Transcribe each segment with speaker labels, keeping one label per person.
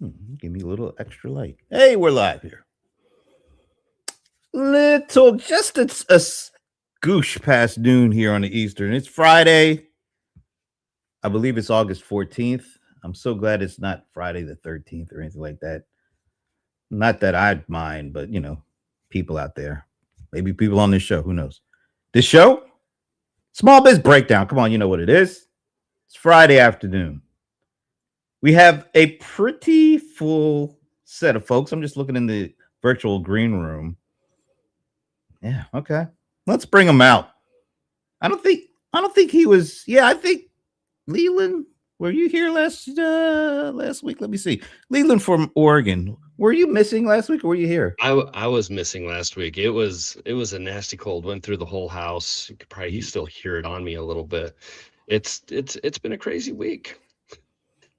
Speaker 1: Give me a little extra light. Hey, we're live here. Just a scoosh past noon here on the Eastern. It's Friday. I believe it's August 14th. I'm so glad it's not Friday the 13th or anything like that. Not that I'd mind, but people out there, maybe people on this show, who knows? This show, Small Biz Breakdown. Come on, you know what it is. It's Friday afternoon. We have a pretty full set of folks. I'm just looking in the virtual green room. Yeah, okay. Let's bring him out. I don't think he was. Yeah, I think Leland. Were you here last week? Let me see. Leland from Oregon. Were you missing last week, or were you here?
Speaker 2: I was missing last week. It was a nasty cold. Went through the whole house. You could probably still hear it on me a little bit. It's been a crazy week.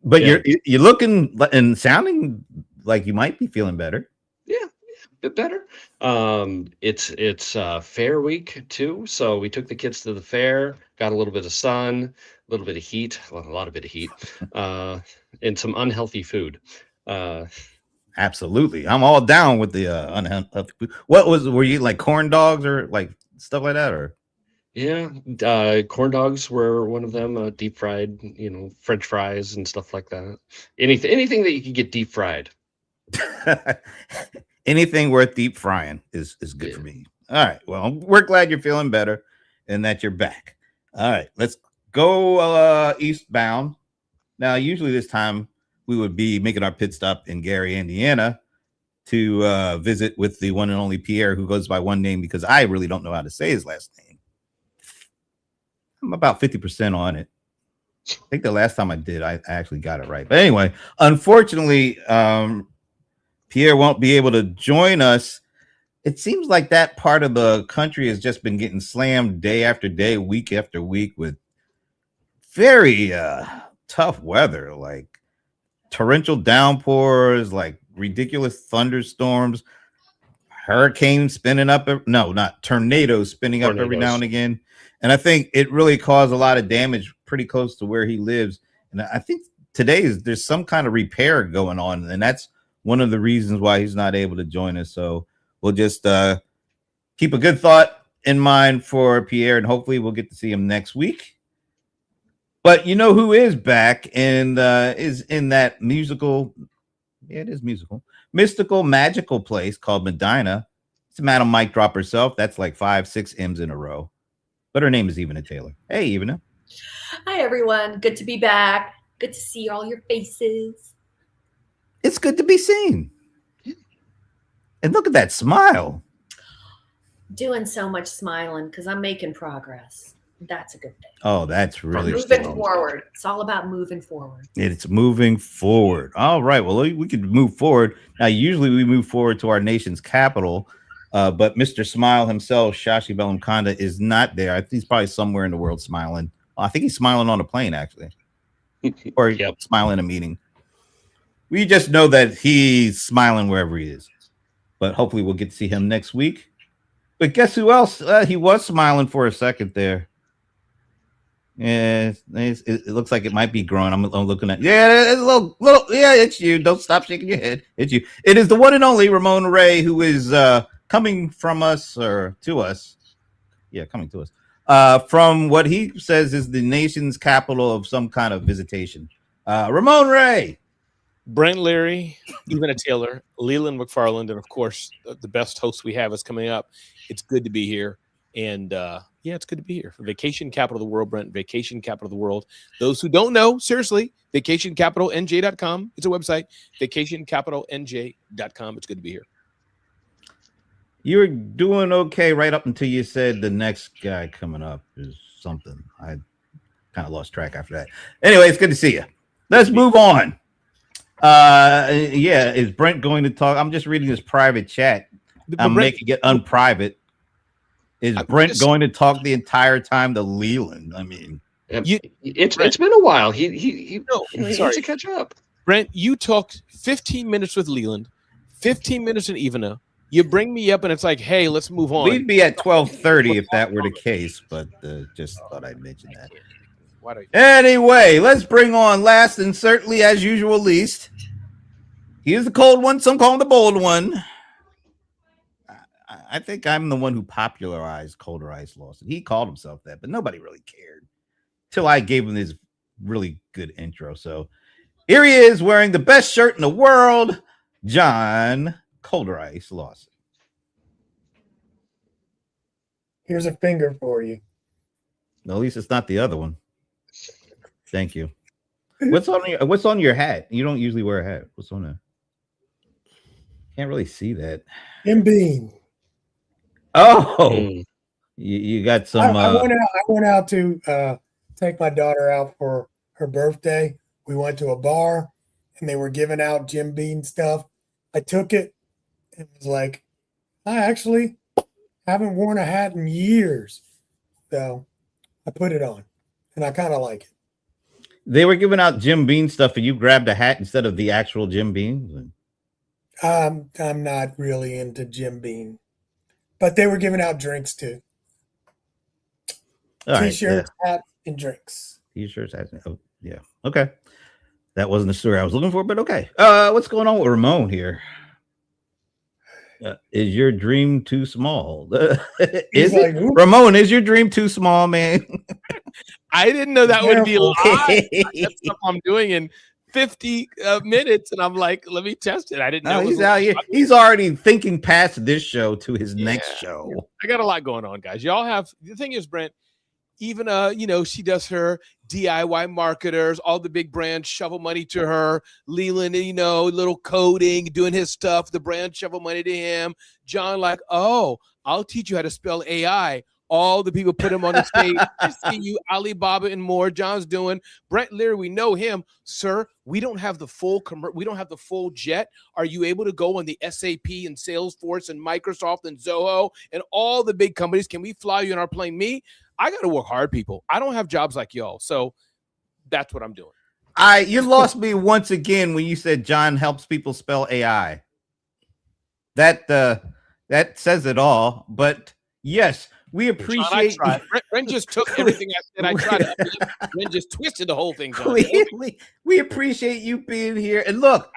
Speaker 1: But you're looking and sounding like you might be feeling better.
Speaker 2: Yeah, a bit better. It's fair week too. So we took the kids to the fair, got a little bit of sun, a little bit of heat, well, a lot of bit of heat, and some unhealthy food.
Speaker 1: Absolutely, I'm all down with the unhealthy food. Were you like corn dogs or like stuff like that, or?
Speaker 2: Yeah, corn dogs were one of them. Deep fried, French fries and stuff like that. Anything that you could get deep fried.
Speaker 1: Anything worth deep frying is good for me. All right. Well, we're glad you're feeling better and that you're back. All right. Let's go eastbound. Now, usually this time we would be making our pit stop in Gary, Indiana to visit with the one and only Pierre, who goes by one name because I really don't know how to say his last name. I'm about 50% on it. I think the last time I did, I actually got it right. But anyway, unfortunately, Pierre won't be able to join us. It seems like that part of the country has just been getting slammed day after day, week after week with very tough weather, like torrential downpours, like ridiculous thunderstorms, hurricanes spinning up. No, not tornadoes spinning up every now and again. And I think it really caused a lot of damage pretty close to where he lives. And I think there's some kind of repair going on, and that's one of the reasons why he's not able to join us. So we'll just keep a good thought in mind for Pierre, and hopefully we'll get to see him next week. But you know who is back and is in that musical, mystical, magical place called Medina. It's Madam Mic Drop herself. That's like 5-6 M's in a row. But her name is Ivana Taylor. Hey, Ivana.
Speaker 3: Hi, everyone. Good to be back. Good to see all your faces.
Speaker 1: It's good to be seen. And look at that smile.
Speaker 3: Doing so much smiling because I'm making progress. That's a good thing.
Speaker 1: Oh, that's really
Speaker 3: moving forward. It's all about moving forward.
Speaker 1: It's moving forward. All right. Well, we could move forward. Now, usually we move forward to our nation's capital, but Mr. Smile himself, Shashi Bellamkonda, is not there. I think he's probably somewhere in the world smiling. I think he's smiling on a plane, actually, or smiling in a meeting. We just know that he's smiling wherever he is. But hopefully we'll get to see him next week. But guess who else? He was smiling for a second there. Yeah, it looks like it might be growing. I'm looking at. Yeah, it's a little. Yeah, it's you. Don't stop shaking your head. It's you. It is the one and only Ramon Ray, who is coming from us or to us. Yeah, coming to us. From what he says is the nation's capital of some kind of visitation. Ramon Ray.
Speaker 4: Brent Leary, Ivana Taylor, Leland McFarland, and of course, the best host we have is coming up. It's good to be here. And it's good to be here. Vacation capital of the world, Brent. Vacation capital of the world. Those who don't know, seriously, vacationcapitalnj.com. It's a website, vacationcapitalnj.com. It's good to be here.
Speaker 1: You're doing okay right up until you said the next guy coming up is something. I kind of lost track after that. Anyway, it's good to see you. Let's move on. Is Brent going to talk? I'm just reading his private chat. I'm making it unprivate. Is Brent going to talk the entire time to Leland? I mean,
Speaker 2: it's been a while. He needs to catch up.
Speaker 4: Brent, you talked 15 minutes with Leland, 15 minutes with Ivana. You bring me up, and it's like, hey, let's move on.
Speaker 1: We'd be at 12:30 if that were the case, but just thought I'd mention that. Anyway, let's bring on last and certainly, as usual, least He is the cold one. Some call him the bold one. I think I'm the one who popularized Colder Ice Lawson. He called himself that, but nobody really cared till I gave him this really good intro. So here he is wearing the best shirt in the world, John Colder Ice Lawson.
Speaker 5: Here's a finger for you.
Speaker 1: At least it's not the other one. Thank you. What's on your hat? You don't usually wear a hat. What's on there? Can't really see that.
Speaker 5: Jim Beam.
Speaker 1: Oh, you got some.
Speaker 5: I went out to take my daughter out for her birthday. We went to a bar and they were giving out Jim Beam stuff. I took it and was like, I actually haven't worn a hat in years. So I put it on and I kind of like it.
Speaker 1: They were giving out Jim Beam stuff and you grabbed a hat instead of the actual Jim Beam?
Speaker 5: I'm not really into Jim Beam, but they were giving out drinks too. T-shirts, hats, and drinks.
Speaker 1: T-shirts, hats. Oh, yeah. Okay. That wasn't the story I was looking for, but okay. What's going on with Ramon here? Is your dream too small? Is like, it? Ramon, is your dream too small, man?
Speaker 4: I didn't know that would be live. That's stuff I'm doing in 50 minutes, and I'm like, let me test it. I didn't know.
Speaker 1: He's out here. He's already thinking past this show to his next show.
Speaker 4: I got a lot going on, guys. Y'all have the thing is, Brent. Even she does her DIY marketers, all the big brands shovel money to her. Leland, little coding, doing his stuff. The brand shovel money to him. John, like, oh, I'll teach you how to spell AI. All the people put him on the stage. I see you, Alibaba and more. John's doing. Brent Leary, we know him, sir. We don't have the full jet. Are you able to go on the SAP and Salesforce and Microsoft and Zoho and all the big companies? Can we fly you in our plane? Me, I got to work hard, people. I don't have jobs like y'all, so that's what I'm doing.
Speaker 1: You lost me once again when you said John helps people spell AI. That says it all. But yes. We appreciate.
Speaker 4: John, Brent just took everything I said. I tried to. Brent just twisted the whole thing. John.
Speaker 1: We appreciate you being here, and look,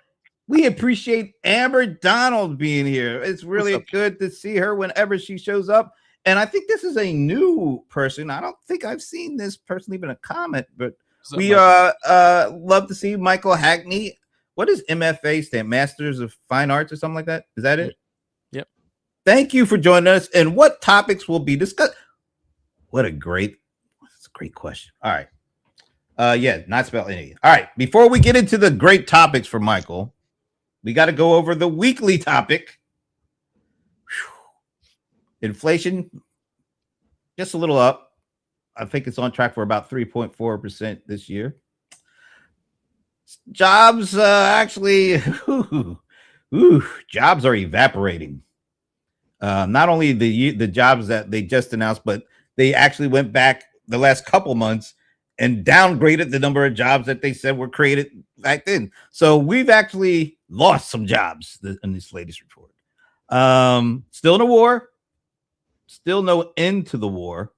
Speaker 1: we appreciate Amber Donald being here. It's really good to see her whenever she shows up. And I think this is a new person. I don't think I've seen this person leaving a comment, but we love to see Michael Hackney. What does MFA stand? Masters of Fine Arts or something like that? Is that it? Thank you for joining us. And what topics will be discussed? That's a great question. All right. Not spell any. All right. Before we get into the great topics for Michael, we got to go over the weekly topic. Inflation, just a little up. I think it's on track for about 3.4% this year. Jobs, jobs are evaporating. Not only the jobs that they just announced, but they actually went back the last couple months and downgraded the number of jobs that they said were created back then. So we've actually lost some jobs in this latest report. Still in a war, still no end to the war.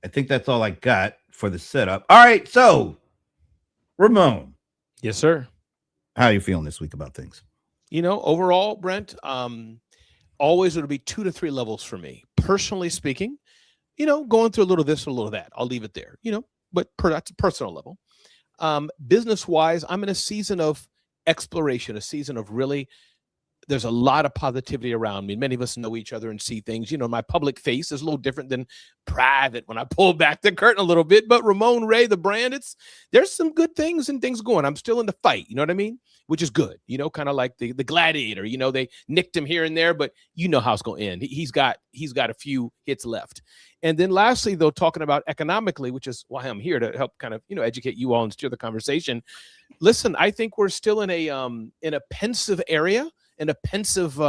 Speaker 1: I think that's all I got for the setup. All right, so Ramon.
Speaker 4: Yes, sir.
Speaker 1: How are you feeling this week about things?
Speaker 4: Overall, Brent, always it'll be 2 to 3 levels for me. Personally speaking, going through a little of this, a little of that. I'll leave it there, but that's a personal level. Business-wise, I'm in a season of exploration, a season of really, there's a lot of positivity around me. Many of us know each other and see things. My public face is a little different than private when I pull back the curtain a little bit. But Ramon Ray, the brand, there's some good things and things going. I'm still in the fight. You know what I mean? Which is good. Kind of like the gladiator. They nicked him here and there, but you know how it's going to end. He's got a few hits left. And then lastly, though, talking about economically, which is why I'm here to help kind of educate you all and steer the conversation. Listen, I think we're still in a pensive area. In a pensive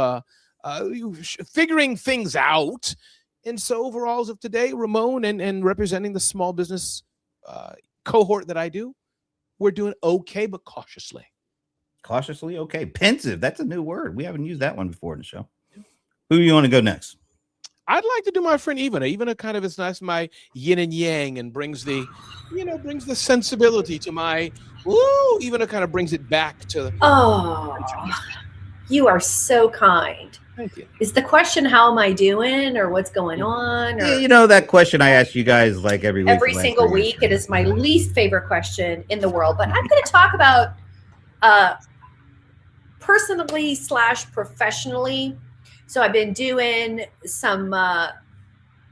Speaker 4: figuring things out. And so overall, as of today, Ramon and representing the small business cohort that I do, we're doing okay, but cautiously.
Speaker 1: Cautiously okay. Pensive. That's a new word. We haven't used that one before in the show. Who do you want to go next?
Speaker 4: I'd like to do my friend Ivana. Ivana kind of is nice, my yin and yang, and brings the, brings the sensibility to my. Ooh, Ivana kind of brings it back to.
Speaker 3: Oh, you are so kind.
Speaker 4: Thank you.
Speaker 3: Is the question how am I doing or what's going on? Or
Speaker 1: Yeah, that question I ask you guys like every week.
Speaker 3: every single week. It is my least favorite question in the world. But I'm going to talk about personally / professionally. So I've been doing some blah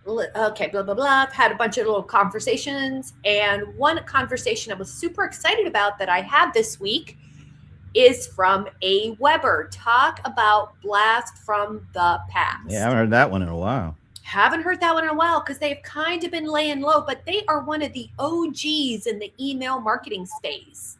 Speaker 3: blah blah. I've had a bunch of little conversations, and one conversation I was super excited about that I had this week is from A. Weber. Talk about blast from the past.
Speaker 1: Yeah, I haven't heard that one in a while.
Speaker 3: Haven't heard that one in a while because they've kind of been laying low, but they are one of the OGs in the email marketing space.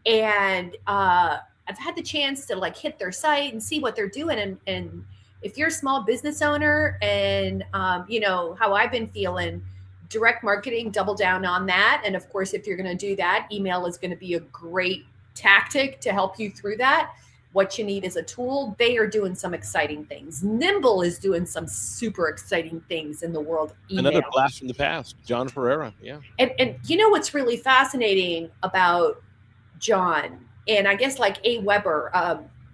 Speaker 3: And I've had the chance to like hit their site and see what they're doing. And if you're a small business owner and how I've been feeling, direct marketing, double down on that. And of course, if you're going to do that, email is going to be a great tactic to help you through that. What you need is a tool. They are doing some exciting things. Nimble is doing some super exciting things in the world of email.
Speaker 4: Another blast from the past, John Ferreira. Yeah.
Speaker 3: And what's really fascinating about John, and I guess like A. Weber,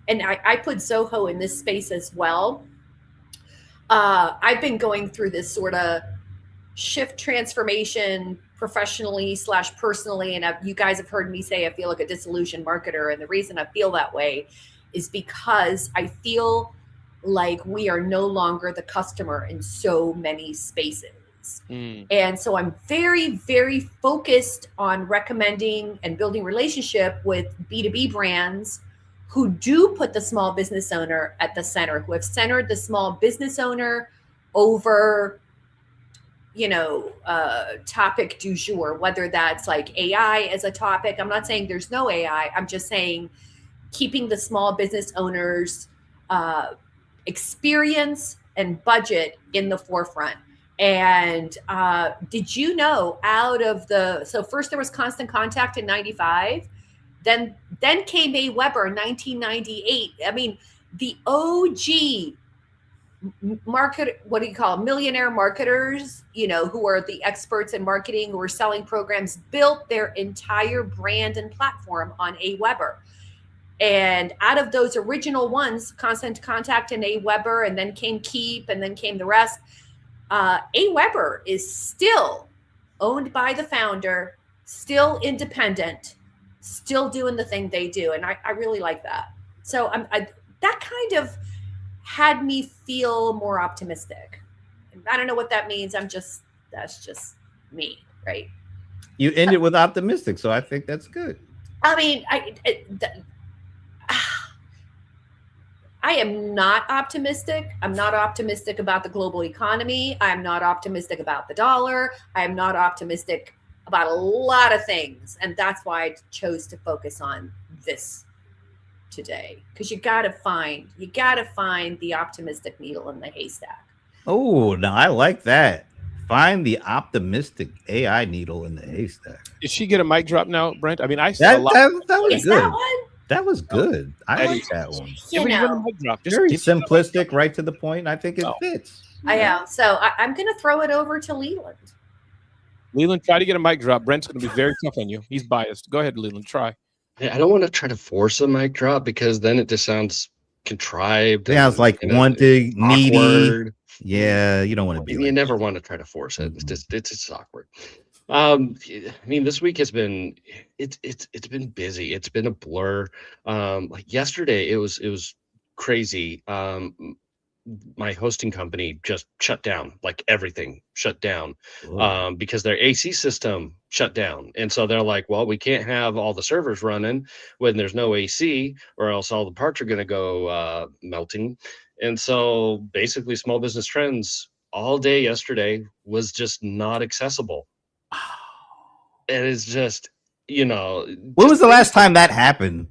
Speaker 3: and I put Zoho in this space as well. I've been going through this sort of shift transformation professionally / personally. And you guys have heard me say, I feel like a disillusioned marketer. And the reason I feel that way is because I feel like we are no longer the customer in so many spaces. And so I'm very, very focused on recommending and building relationship with B2B brands who do put the small business owner at the center, who have centered the small business owner over topic du jour, whether that's like AI as a topic. I'm not saying there's no AI. I'm just saying keeping the small business owners experience and budget in the forefront. And did you know so first there was Constant Contact in 95, then came A. Weber in 1998. I mean, the OG millionaire marketers, who are the experts in marketing, who are selling programs, built their entire brand and platform on A. Weber. And out of those original ones, Constant Contact and A. Weber, and then came Keep, and then came the rest. A. Weber is still owned by the founder, still independent, still doing the thing they do. And I really like that. So that kind of had me feel more optimistic. I don't know what that means. That's just me, right?
Speaker 1: You ended with optimistic, so I think that's good.
Speaker 3: I mean, I am not optimistic. I'm not optimistic about the global economy. I'm not optimistic about the dollar. I am not optimistic about a lot of things. And that's why I chose to focus on this today, because you got to find the optimistic needle in the haystack.
Speaker 1: Oh, now I like that. Find the optimistic AI needle in the haystack.
Speaker 4: Did she get a mic drop now, Brent? I mean, I saw
Speaker 1: That
Speaker 4: a lot.
Speaker 1: was
Speaker 3: Is
Speaker 1: good.
Speaker 3: that one?
Speaker 1: That was good. I like that one.
Speaker 3: You know,
Speaker 4: Mic drop. Just
Speaker 1: Very
Speaker 4: give-
Speaker 1: simplistic, right to the point. I think it fits.
Speaker 3: I am. So I'm going to throw it over to Leland.
Speaker 4: Leland, try to get a mic drop. Brent's going to be very tough on you. He's biased. Go ahead, Leland. Try.
Speaker 2: I don't want to try to force a mic drop because then it just sounds contrived.
Speaker 1: Sounds like wanting, needy.
Speaker 2: Awkward.
Speaker 1: Yeah, you don't want to be.
Speaker 2: You never want to try to force it. It's just awkward. I mean, this week has been it's been busy. It's been a blur. Like yesterday, it was crazy. My hosting company just shut down, like everything shut down, because their AC system shut down. And so they're like, well, we can't have all the servers running when there's no AC, or else all the parts are going to go melting. And so basically Small Business Trends all day yesterday was just not accessible. And it's just,
Speaker 1: When was the last time that happened?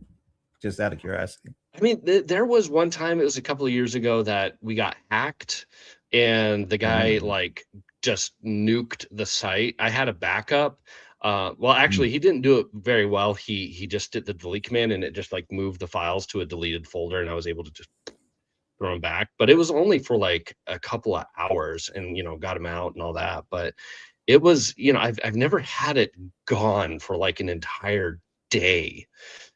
Speaker 1: Just out of curiosity.
Speaker 2: I mean, there was one time, it was a couple of years ago, that we got hacked and the guy like just nuked the site. I had a backup. Well, actually, he didn't do it very well. He just did the delete command and it just like moved the files to a deleted folder, and I was able to just thrown back, but it was only for like a couple of hours, and got him out and all that. But it was, I've never had it gone for like an entire day.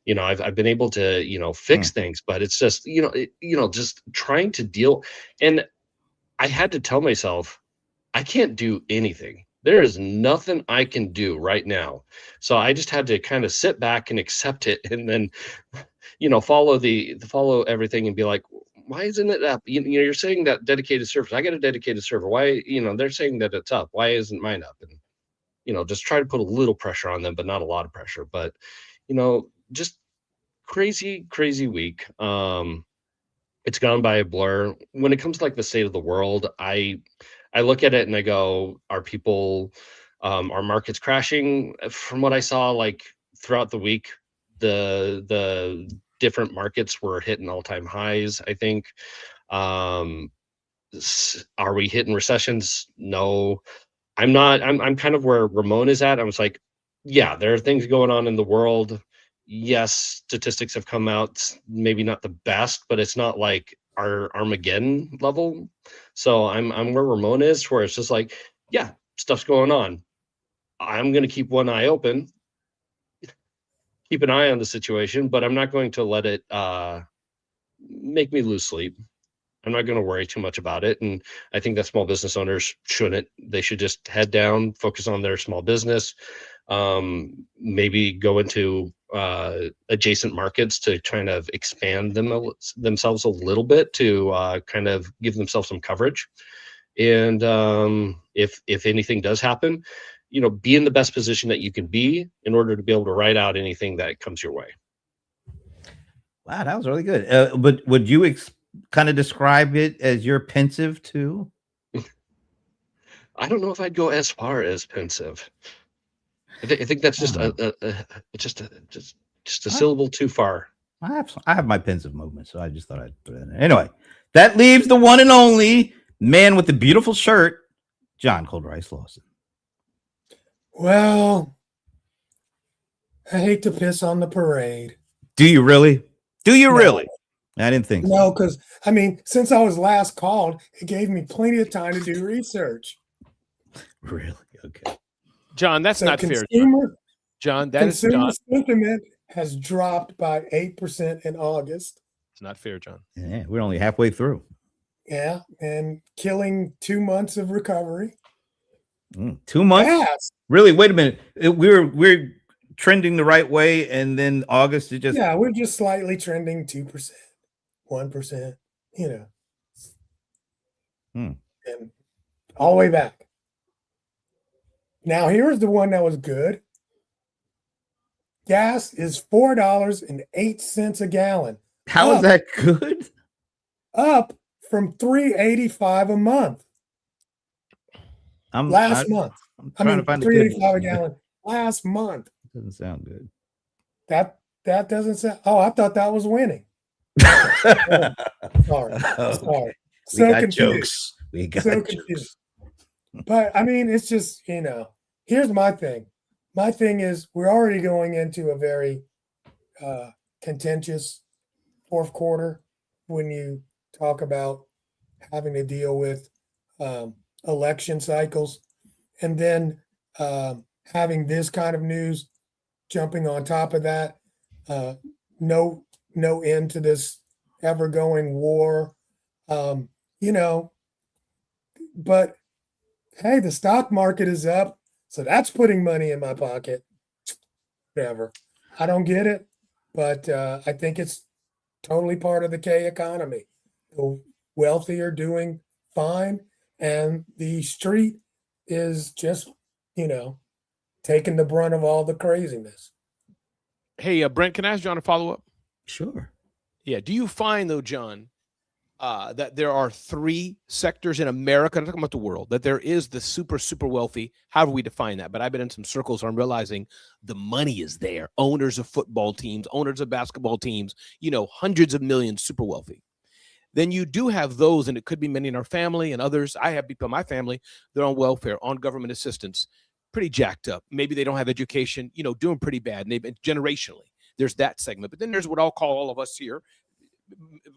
Speaker 2: I've been able to fix things, but it's just just trying to deal. And I had to tell myself, I can't do anything. There is nothing I can do right now. So I just had to kind of sit back and accept it, and then follow everything and be like, why isn't it up? You're saying that dedicated servers, I got a dedicated server. Why, they're saying that it's up. Why isn't mine up? And just try to put a little pressure on them, but not a lot of pressure. But just crazy week. It's gone by a blur. When it comes to like the state of the world, I look at it and I go, are markets crashing? From what I saw, like throughout the week, the different markets were hitting all-time highs, I think. Are we hitting recessions? No. I'm not. I'm kind of where Ramon is at. I was like, yeah, there are things going on in the world. Yes, statistics have come out, maybe not the best, but it's not like our Armageddon level. So I'm where Ramon is, where it's just like, yeah, stuff's going on. I'm going to keep one eye open, keep an eye on the situation, but I'm not going to let it make me lose sleep. I'm not going to worry too much about it. And I think that small business owners shouldn't. They should just head down, focus on their small business, maybe go into adjacent markets to kind of expand themselves a little bit to kind of give themselves some coverage. And if anything does happen, be in the best position that you can be in order to be able to ride out anything that comes your way.
Speaker 1: Wow, that was really good. But would you kind of describe it as you're pensive too?
Speaker 2: I don't know if I'd go as far as pensive. I think that's just just a syllable too far.
Speaker 1: I have my pensive moments, so I just thought I'd put it in there. Anyway, that leaves the one and only man with the beautiful shirt, John Cold Rice Lawson.
Speaker 5: Well, I hate to piss on the parade.
Speaker 1: Do you really?
Speaker 5: No.
Speaker 1: Really? I didn't think so.
Speaker 5: No, because I mean, since I was last called, it gave me plenty of time to do research.
Speaker 1: Really? Okay.
Speaker 4: John, that's not fair. John, that is
Speaker 5: consumer
Speaker 4: not.
Speaker 5: sentiment has dropped by 8% in August.
Speaker 4: It's not fair, John.
Speaker 1: Yeah, we're only halfway through.
Speaker 5: Yeah, and killing 2 months of recovery.
Speaker 1: 2 months?
Speaker 5: Yes.
Speaker 1: Really? Wait a minute. We're trending the right way, and then August is just
Speaker 5: we're just slightly trending 2%, 1%, and all the way back. Now here's the one that was good. Gas is $4.08 a gallon.
Speaker 1: How is that good?
Speaker 5: Up from $3.85 a month. Last month.
Speaker 1: I mean,
Speaker 5: $3.85 a gallon last month.
Speaker 1: Doesn't sound good.
Speaker 5: That doesn't sound. Oh, I thought that was winning. Sorry.
Speaker 1: We got confused. Jokes. We got
Speaker 5: so
Speaker 1: jokes.
Speaker 5: Confused. But I mean, it's just, here's my thing. My thing is we're already going into a very contentious fourth quarter when you talk about having to deal with election cycles, and then having this kind of news jumping on top of that. No end to this ever going war. But hey, the stock market is up, so that's putting money in my pocket. Whatever. I don't get it, but I think it's totally part of the K economy. The wealthy are doing fine, and the street is just, taking the brunt of all the craziness.
Speaker 4: Hey, Brent, can I ask John a follow-up?
Speaker 1: Sure.
Speaker 4: Yeah. Do you find, though, John, that there are 3 sectors in America, I'm talking about the world, that there is the super, super wealthy, however we define that, but I've been in some circles where I'm realizing the money is there. Owners of football teams, owners of basketball teams, hundreds of millions, super wealthy. Then you do have those, and it could be many in our family and others. I have people in my family, they're on welfare, on government assistance, pretty jacked up. Maybe they don't have education, doing pretty bad. And they've been generationally. There's that segment. But then there's what I'll call all of us here,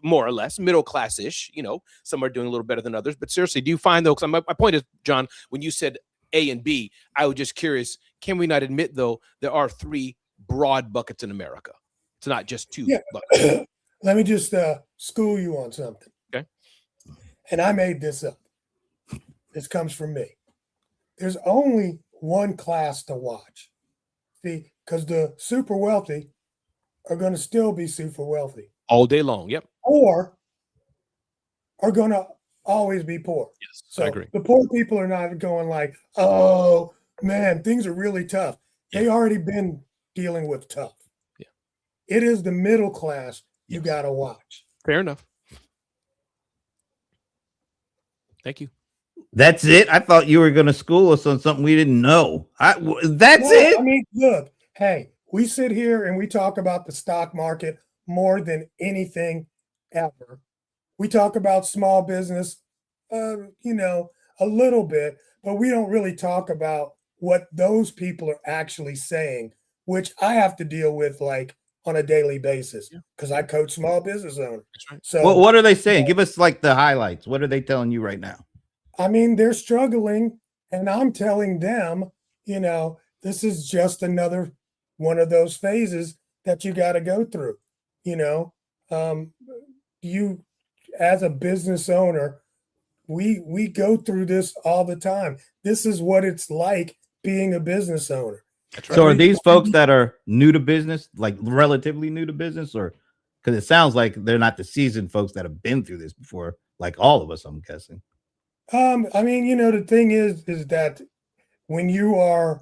Speaker 4: more or less middle class-ish. Some are doing a little better than others. But seriously, do you find though? Because my point is, John, when you said A and B, I was just curious. Can we not admit though there are 3 broad buckets in America? It's not just 2 buckets.
Speaker 5: Let me just school you on something.
Speaker 4: Okay.
Speaker 5: And I made this up. This comes from me. There's only one class to watch. See, because the super wealthy are going to still be super wealthy
Speaker 4: all day long. Yep.
Speaker 5: Or are going to always be poor.
Speaker 4: Yes,
Speaker 5: so
Speaker 4: I agree.
Speaker 5: The poor people are not going like, oh man, things are really tough. They already been dealing with tough.
Speaker 4: Yeah.
Speaker 5: It is the middle class you got to watch.
Speaker 4: Fair enough. Thank you.
Speaker 1: That's it. I thought you were going to school us on something we didn't know. That's it.
Speaker 5: I mean, look, hey, we sit here and we talk about the stock market more than anything ever. We talk about small business, a little bit, but we don't really talk about what those people are actually saying, which I have to deal with like on a daily basis because I coach small business owners.
Speaker 4: That's right.
Speaker 5: So
Speaker 1: what are they saying? Give us like the highlights. What are they telling you right now?
Speaker 5: I mean, they're struggling, and I'm telling them, this is just another one of those phases that you got to go through. You as a business owner, we go through this all the time. This is what it's like being a business owner.
Speaker 4: That's right.
Speaker 1: So are these folks that are new to business, like relatively new to business, or because it sounds like they're not the seasoned folks that have been through this before, like all of us, I'm guessing.
Speaker 5: I mean, the thing is that when you are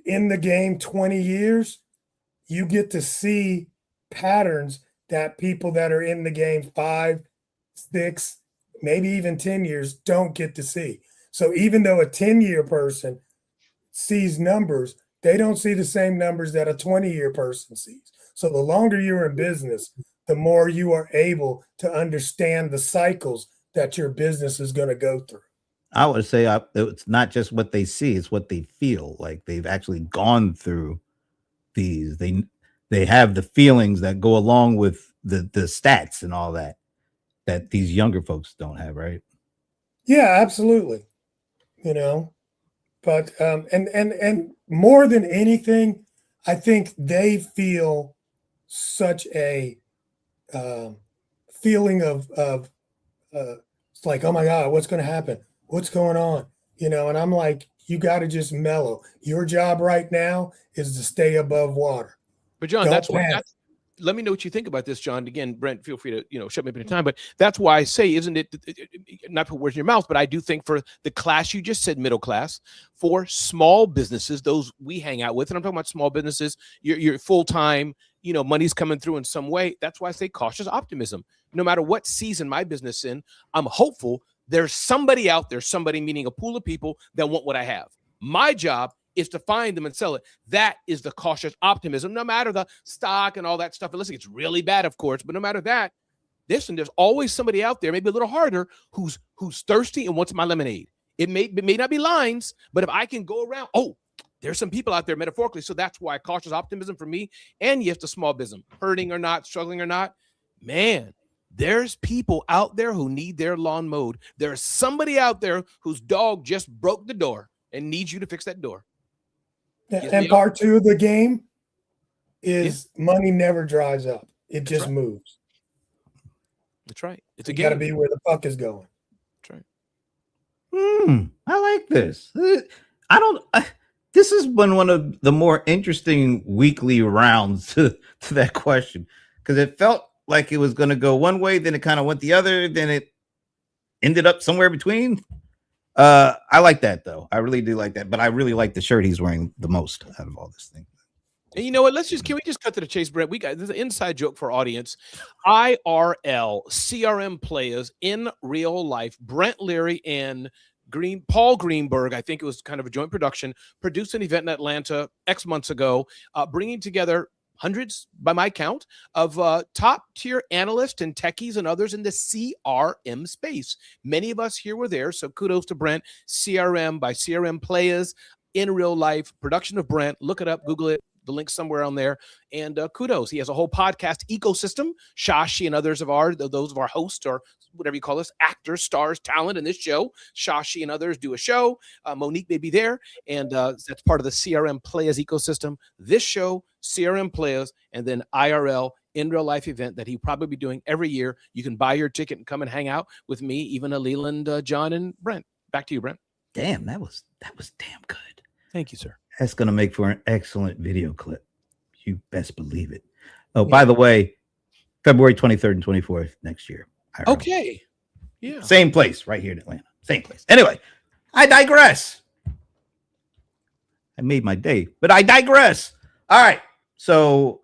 Speaker 5: in the game 20 years, you get to see patterns that people that are in the game 5, 6, maybe even 10 years don't get to see. So even though a 10-year person sees numbers, they don't see the same numbers that a 20-year person sees. So the longer you're in business, the more you are able to understand the cycles that your business is going to go through.
Speaker 1: I would say it's not just what they see, it's what they feel like they've actually gone through these. They have the feelings that go along with the stats and all that these younger folks don't have, right?
Speaker 5: Yeah, absolutely. But and more than anything, I think they feel such a feeling of it's like, oh my God, what's going to happen? What's going on? And I'm like, you got to just mellow. Your job right now is to stay above water.
Speaker 4: But John, let me know what you think about this, John. Again, Brent, feel free to shut me up any time. But that's why I say, isn't it, not put words in your mouth, but I do think for the class you just said, middle class, for small businesses, those we hang out with, and I'm talking about small businesses, you're full-time, money's coming through in some way. That's why I say cautious optimism. No matter what season my business is in, I'm hopeful there's somebody out there, somebody meaning a pool of people that want what I have. My job is to find them and sell it. That is the cautious optimism, no matter the stock and all that stuff. And listen, it's really bad, of course, but no matter that, there's always somebody out there, maybe a little harder, who's thirsty and wants my lemonade. It may not be lines, but if I can go around, there's some people out there metaphorically. So that's why cautious optimism for me, and yes, the small business, hurting or not, struggling or not, man, there's people out there who need their lawn mowed. There's somebody out there whose dog just broke the door and needs you to fix that door.
Speaker 5: And part 2 of the game is money never dries up. It just moves.
Speaker 4: That's right. It's a
Speaker 5: you
Speaker 4: game.
Speaker 5: Got to be where the puck is going.
Speaker 4: That's right.
Speaker 1: I like this. This has been one of the more interesting weekly rounds to that question, because it felt like it was going to go one way, then it kind of went the other, then it ended up somewhere between. I like that though. I really do like that, but I really like the shirt he's wearing the most out of all this thing.
Speaker 4: And you know what? Can we just cut to the chase, Brett? This is an inside joke for our audience. IRL CRM players in real life. Brent Leary and Paul Greenberg, I think it was kind of a joint production, produced an event in Atlanta X months ago, bringing together hundreds, by my count, of top-tier analysts and techies and others in the CRM space. Many of us here were there, so kudos to Brent. CRM by CRM players in real life, production of Brent. Look it up, Google it, the link somewhere on there. And kudos. He has a whole podcast ecosystem. Shashi and others of those of our hosts, or whatever you call us, actors, stars, talent in this show. Shashi and others do a show. Monique may be there. And that's part of the CRM Players ecosystem. This show, CRM Players, and then IRL, in real life event that he probably be doing every year. You can buy your ticket and come and hang out with me, even Leland, John, and Brent. Back to you, Brent.
Speaker 1: Damn, that was damn good.
Speaker 4: Thank you, sir.
Speaker 1: That's going to make for an excellent video clip. You best believe it. Oh, by the way, February 23rd and 24th next year.
Speaker 4: Okay. Yeah.
Speaker 1: Same place right here in Atlanta. Same place. Anyway, I digress. I made my day, but I digress. All right. So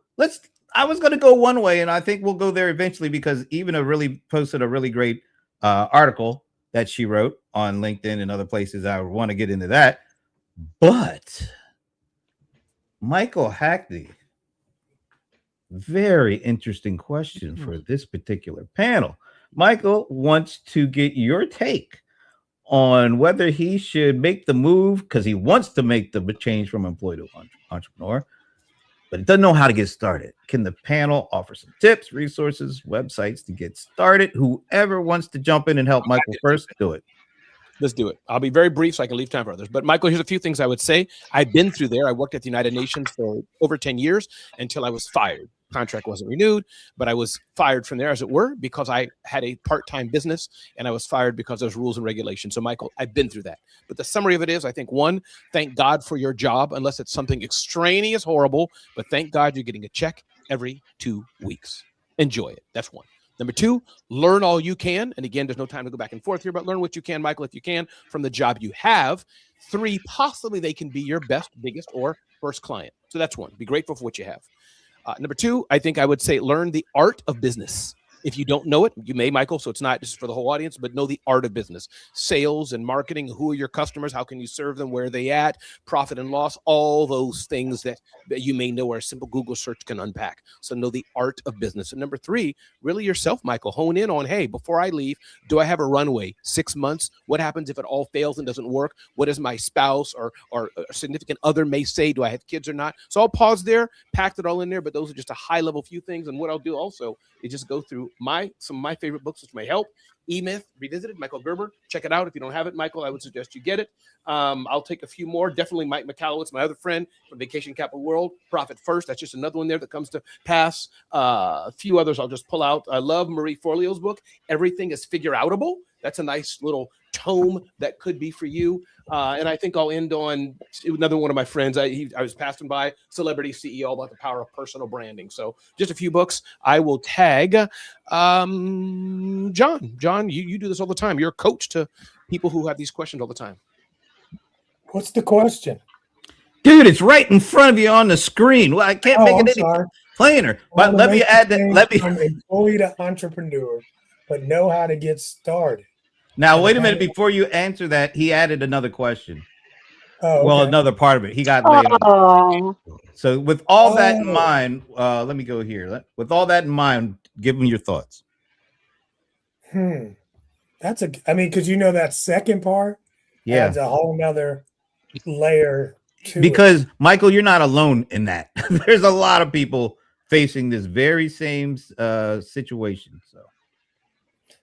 Speaker 1: I was going to go one way, and I think we'll go there eventually, because Eva posted a really great article that she wrote on LinkedIn and other places. I want to get into that. But Michael Hackney, very interesting question for this particular panel. Michael wants to get your take on whether he should make the move, because he wants to make the change from employee to entrepreneur, but it doesn't know how to get started. Can the panel offer some tips, resources, websites to get started? Whoever wants to jump in and help Michael first, do it.
Speaker 4: Let's do it. I'll be very brief so I can leave time for others. But Michael, here's a few things I would say. I've been through there. I worked at the United Nations for over 10 years until I was fired. Contract wasn't renewed, but I was fired from there, as it were, because I had a part-time business, and I was fired because there's rules and regulations. So Michael, I've been through that. But the summary of it is, I think, one, thank God for your job, unless it's something extraneous, horrible, but thank God you're getting a check every 2 weeks. Enjoy it. That's one. Number two, learn all you can. And again, there's no time to go back and forth here, but learn what you can, Michael, if you can, from the job you have. Three, possibly they can be your best, biggest, or first client. So that's one. Be grateful for what you have. Number two, I think I would say learn the art of business. If you don't know it, you may, Michael, so it's not just for the whole audience, but know the art of business. Sales and marketing, who are your customers? How can you serve them? Where are they at? Profit and loss, all those things that you may know, where a simple Google search can unpack. So know the art of business. And number three, really yourself, Michael, hone in on, hey, before I leave, do I have a runway? 6 months? What happens if it all fails and doesn't work? What does my spouse or a significant other may say? Do I have kids or not? So I'll pause there, packed it all in there, but those are just a high level few things. And what I'll do also is just go through some of my favorite books, which may help. E-Myth Revisited, Michael Gerber. Check it out. If you don't have it, Michael, I would suggest you get it. I'll take a few more. Definitely Mike McAllowitz, my other friend from Vacation Capital World. Profit First. That's just another one there that comes to pass. A few others I'll just pull out. I love Marie Forleo's book, Everything is Figure Outable. That's a nice little tome that could be for you. And I think I'll end on another one of my friends. I was passing by, Celebrity CEO, about the power of personal branding. So just a few books. I will tag John. John, you do this all the time. You're a coach to people who have these questions all the time.
Speaker 5: What's the question?
Speaker 1: Dude, it's right in front of you on the screen. Well, I can't make it any plainer. But let me add that. Let me
Speaker 5: from employee to entrepreneur, but know how to get started.
Speaker 1: Now, wait a minute. Before you answer that, he added another question.
Speaker 5: Oh, okay.
Speaker 1: Well, another part of it. He got laid off. So with all that in mind, let me go here. With all that in mind, give him your thoughts.
Speaker 5: That's because that second part adds a whole nother layer to
Speaker 1: because Michael, you're not alone in that. There's a lot of people facing this very same situation.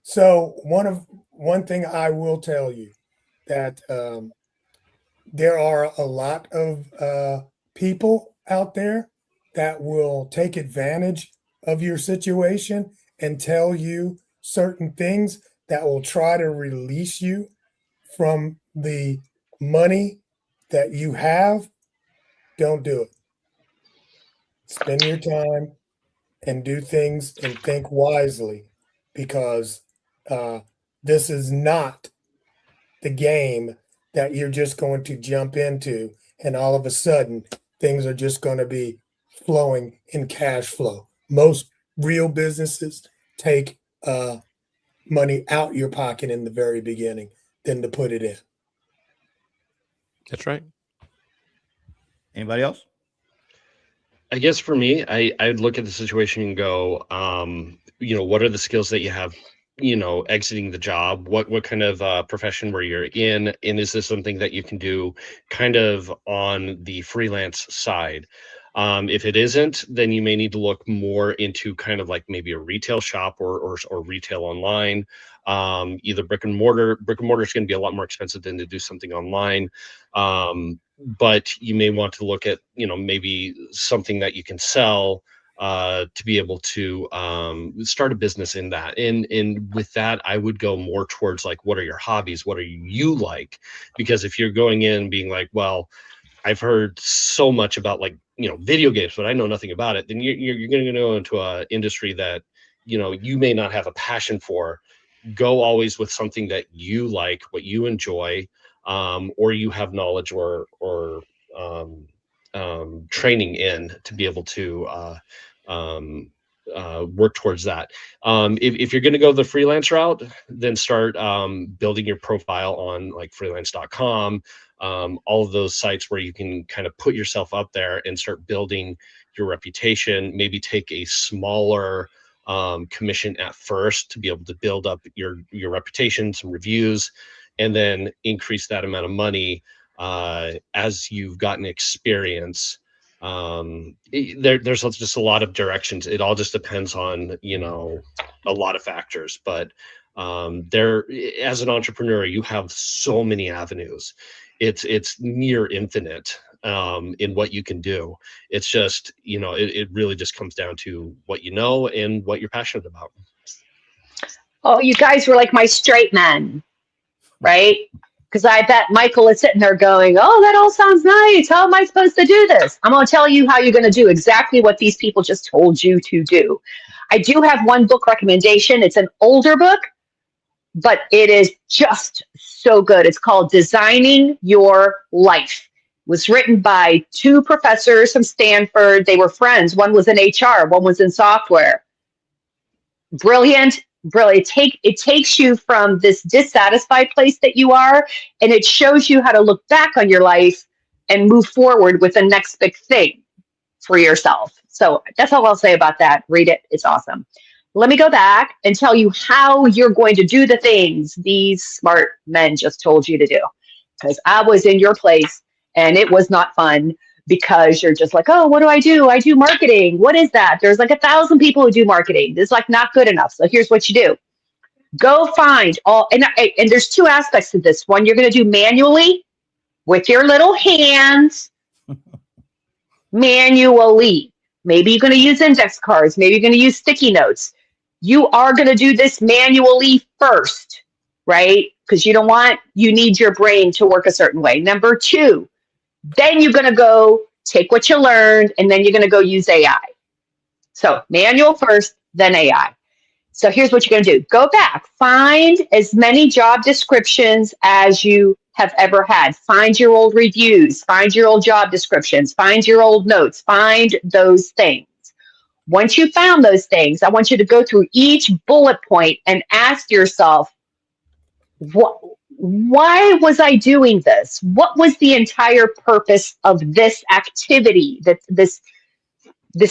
Speaker 5: So one thing I will tell you that there are a lot of people out there that will take advantage of your situation and tell you certain things that will try to release you from the money that you have. Don't do it. Spend your time and do things and think wisely, because this is not the game that you're just going to jump into and all of a sudden things are just going to be flowing in cash flow. Most real businesses take money out your pocket in the very beginning than to put it in.
Speaker 4: That's right.
Speaker 1: Anybody else?
Speaker 2: I guess for me, I'd look at the situation and go, what are the skills that you have, exiting the job? What kind of profession were you in? And is this something that you can do kind of on the freelance side? If it isn't, then you may need to look more into kind of like maybe a retail shop or retail online. Either brick and mortar. Brick and mortar is going to be a lot more expensive than to do something online. But you may want to look at, maybe something that you can sell to be able to start a business in that. And with that, I would go more towards like, what are your hobbies? What are you like? Because if you're going in being like, well, I've heard so much about like, video games, but I know nothing about it, then you're going to go into an industry that, you may not have a passion for. Go always with something that you like, what you enjoy, or you have knowledge or training in to be able to work towards that. If you're going to go the freelance route, then start building your profile on like freelance.com, all of those sites where you can kind of put yourself up there and start building your reputation. Maybe take a smaller commission at first to be able to build up your reputation, some reviews, and then increase that amount of money as you've gotten experience. There's just a lot of directions. It all just depends on, a lot of factors, but as an entrepreneur, you have so many avenues. It's near infinite in what you can do. It's just, it really just comes down to what you know and what you're passionate about.
Speaker 6: Oh, you guys were like my straight men, right? Because I bet Michael is sitting there going, oh, that all sounds nice. How am I supposed to do this? I'm going to tell you how you're going to do exactly what these people just told you to do. I do have one book recommendation. It's an older book, but it is just so good. It's called Designing Your Life. It was written by two professors from Stanford. They were friends. One was in HR, one was in software. Brilliant. It takes you from this dissatisfied place that you are, and it shows you how to look back on your life and move forward with the next big thing for yourself. So that's all I'll say about that. Read it. It's awesome. Let me go back and tell you how you're going to do the things these smart men just told you to do. Because I was in your place and it was not fun, because you're just like, oh, what do? I do marketing. What is that? There's like 1,000 people who do marketing. This is like not good enough. So here's what you do. Go find all, and there's two aspects to this. One, you're going to do manually with your little hands, manually. Maybe you're going to use index cards. Maybe you're going to use sticky notes. You are going to do this manually first, right? Because you need your brain to work a certain way. Number two, then you're going to go take what you learned, and then you're going to go use AI. So manual first, then AI. So here's what you're going to do. Go back, find as many job descriptions as you have ever had. Find your old reviews, find your old job descriptions, find your old notes, find those things. Once you found those things, I want you to go through each bullet point and ask yourself, why was I doing this? What was the entire purpose of this activity, this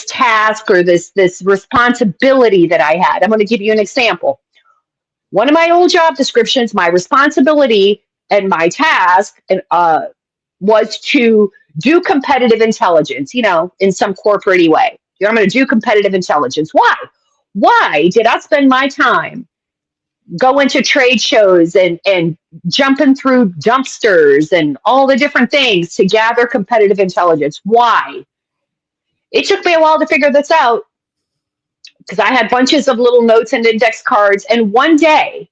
Speaker 6: task or this responsibility that I had? I'm going to give you an example. One of my old job descriptions, my responsibility and my task was to do competitive intelligence, in some corporate way. I'm going to do competitive intelligence. Why? Why did I spend my time going to trade shows and jumping through dumpsters and all the different things to gather competitive intelligence? Why? It took me a while to figure this out, because I had bunches of little notes and index cards. And one day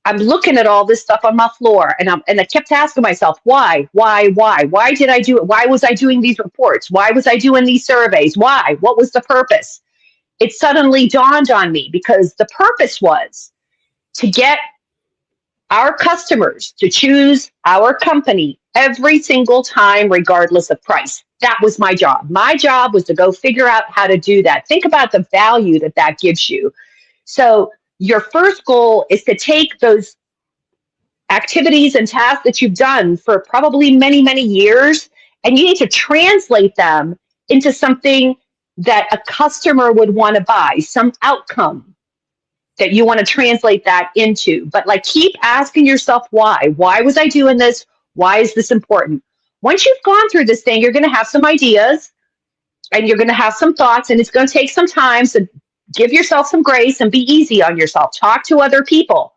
Speaker 6: I'm looking at all this stuff on my floor, and I kept asking myself, why did I do it? Why was I doing these reports? Why was I doing these surveys? Why? What was the purpose? It suddenly dawned on me, because the purpose was to get our customers to choose our company every single time, regardless of price. That was my job. My job was to go figure out how to do that. Think about the value that gives you. So your first goal is to take those activities and tasks that you've done for probably many, many years, and you need to translate them into something that a customer would want to buy, some outcome that you want to translate that into. But keep asking yourself why. Why was I doing this? Why is this important? Once you've gone through this thing, you're going to have some ideas. and you're going to have some thoughts, and it's going to take some time. So give yourself some grace and be easy on yourself. Talk to other people.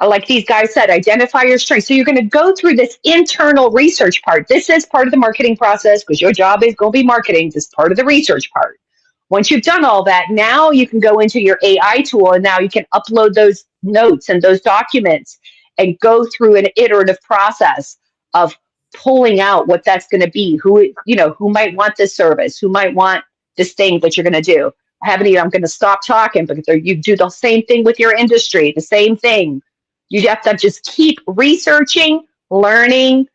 Speaker 6: Like these guys said, identify your strengths. So you're going to go through this internal research part. This is part of the marketing process because your job is going to be marketing. This is part of the research part. Once you've done all that, now you can go into your AI tool, and now you can upload those notes and those documents and go through an iterative process of pulling out what that's going to be, who might want this service, who might want this thing that you're going to do. I'm going to stop talking, because you do the same thing with your industry, the same thing. You have to just keep researching, learning,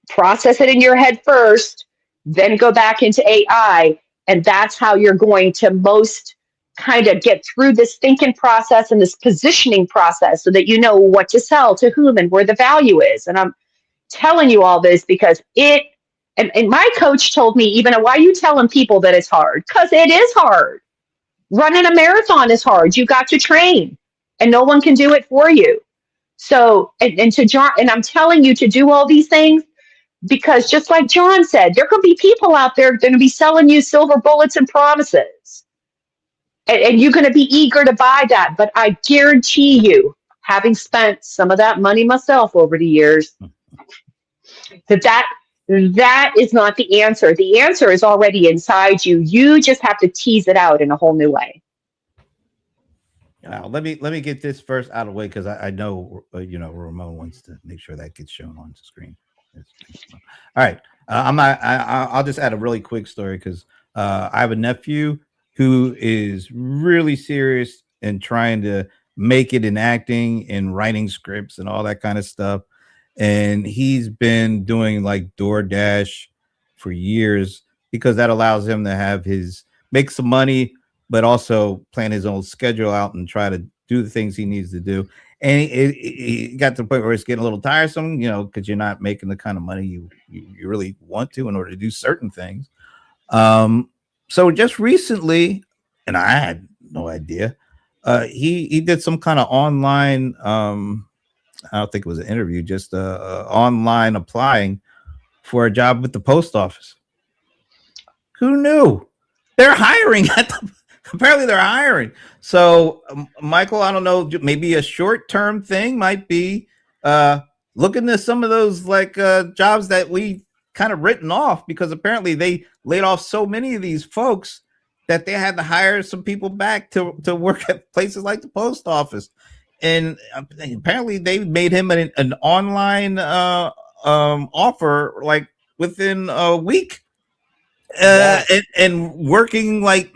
Speaker 6: process it in your head first, then go back into AI. And that's how you're going to most kind of get through this thinking process and this positioning process, so that you know what to sell to whom and where the value is. And I'm telling you all this because and my coach told me, even, why are you telling people that it's hard? Because it is hard. Running a marathon is hard. You got to train, and no one can do it for you. So, and to John, and I'm telling you to do all these things because, just like John said, there could be people out there going to be selling you silver bullets and promises. And you're going to be eager to buy that. But I guarantee you, having spent some of that money myself over the years, that is not the answer. The answer is already inside you. You just have to tease it out in a whole new way.
Speaker 1: Now, let me get this first out of the way, because I know Ramon wants to make sure that gets shown on the screen. All right, I'll just add a really quick story, because I have a nephew who is really serious in trying to make it in acting and writing scripts and all that kind of stuff. And he's been doing like DoorDash for years, because that allows him to make some money, but also plan his own schedule out and try to do the things he needs to do. And it got to the point where it's getting a little tiresome, because you're not making the kind of money you really want to in order to do certain things. So just recently, and I had no idea, he did some kind of online, I don't think it was an interview, just online applying for a job with the post office. Who knew? They're hiring apparently they're hiring. So Michael, I don't know, maybe a short-term thing might be looking at some of those jobs that we kind of written off, because apparently they laid off so many of these folks that they had to hire some people back to work at places like the post office. And apparently they made him an online offer like within a week, and working like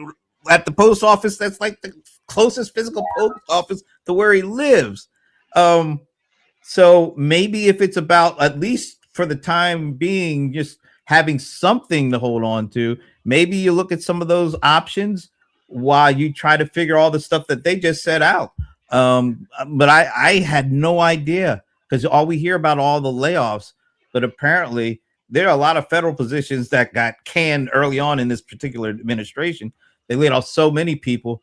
Speaker 1: at the post office that's like the closest physical post office to where he lives. So maybe if it's about, at least for the time being, just having something to hold on to, maybe you look at some of those options while you try to figure all the stuff that they just set out. But I had no idea, because all we hear about all the layoffs, but apparently there are a lot of federal positions that got canned early on in this particular administration. They laid off so many people.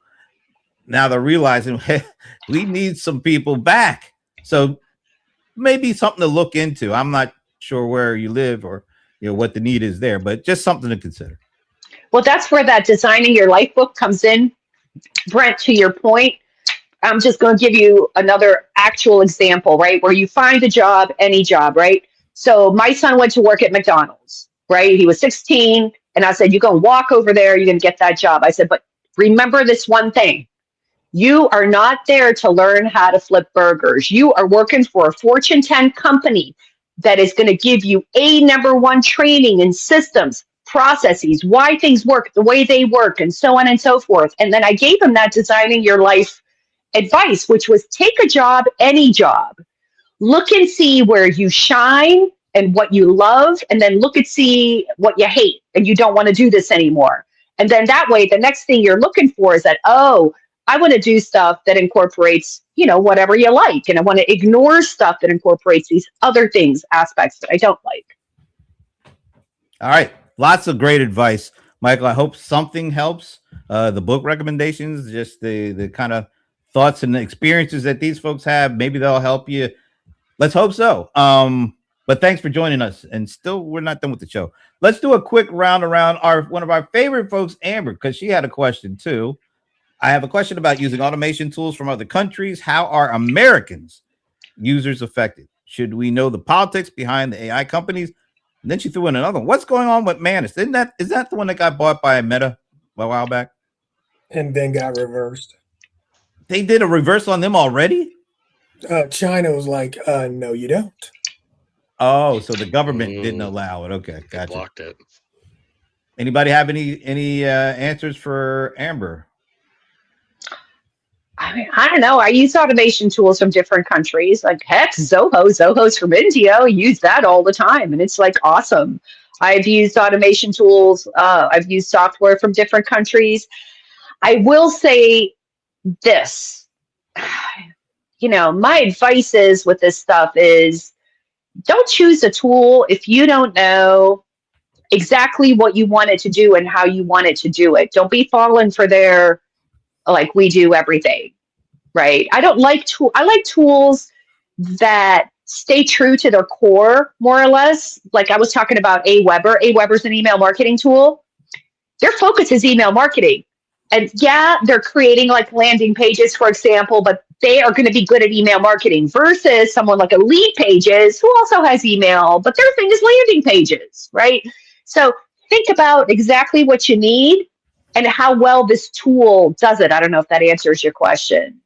Speaker 1: Now they're realizing, hey, we need some people back. So maybe something to look into. I'm not sure where you live or what the need is there, but just something to consider.
Speaker 6: Well, that's where that Designing Your Life book comes in. Brent, to your point, I'm just going to give you another actual example, right? Where you find a job, any job, right? So my son went to work at McDonald's, right? He was 16. And I said, you're going to walk over there, you're going to get that job. I said, but remember this one thing. You are not there to learn how to flip burgers. You are working for a Fortune 10 company that is going to give you #1 training in systems, processes, why things work the way they work, and so on and so forth. And then I gave him that Designing Your Life advice, which was take a job, any job. Look and see where you shine and what you love, and then look and see what you hate and you don't want to do this anymore. And then that way, the next thing you're looking for is that, oh, I want to do stuff that incorporates, whatever you like. And I want to ignore stuff that incorporates these other things, aspects that I don't like.
Speaker 1: All right. Lots of great advice, Michael. I hope something helps. The book recommendations, just the kind of thoughts and the experiences that these folks have, maybe they'll help you. Let's hope so. But thanks for joining us. And still, we're not done with the show. let's do a quick round around one of our favorite folks, Amber, because she had a question too. I have a question about using automation tools from other countries. How are Americans users affected? Should we know the politics behind the AI companies? And then she threw in another one. What's going on with Manus? Is that the one that got bought by Meta a while back?
Speaker 5: And then got reversed.
Speaker 1: They did a reversal on them already?
Speaker 5: China was like, no, you don't.
Speaker 1: Oh, so the government didn't allow it. Okay, gotcha.
Speaker 2: Blocked it.
Speaker 1: Anybody have any answers for Amber?
Speaker 6: I mean, I don't know. I use automation tools from different countries. Like heck, Zoho's from India. I use that all the time, and it's like awesome. I've used automation tools. I've used software from different countries. I will say this. My advice is with this stuff is don't choose a tool if you don't know exactly what you want it to do and how you want it to do it. Don't be falling for their, like, we do everything, right? I like tools that stay true to their core, more or less. Like I was talking about Aweber. Aweber's an email marketing tool. Their focus is email marketing. And yeah, they're creating like landing pages, for example, but they are going to be good at email marketing versus someone like Elite Pages, who also has email, but their thing is landing pages, right? So think about exactly what you need and how well this tool does it. I don't know if that answers your question.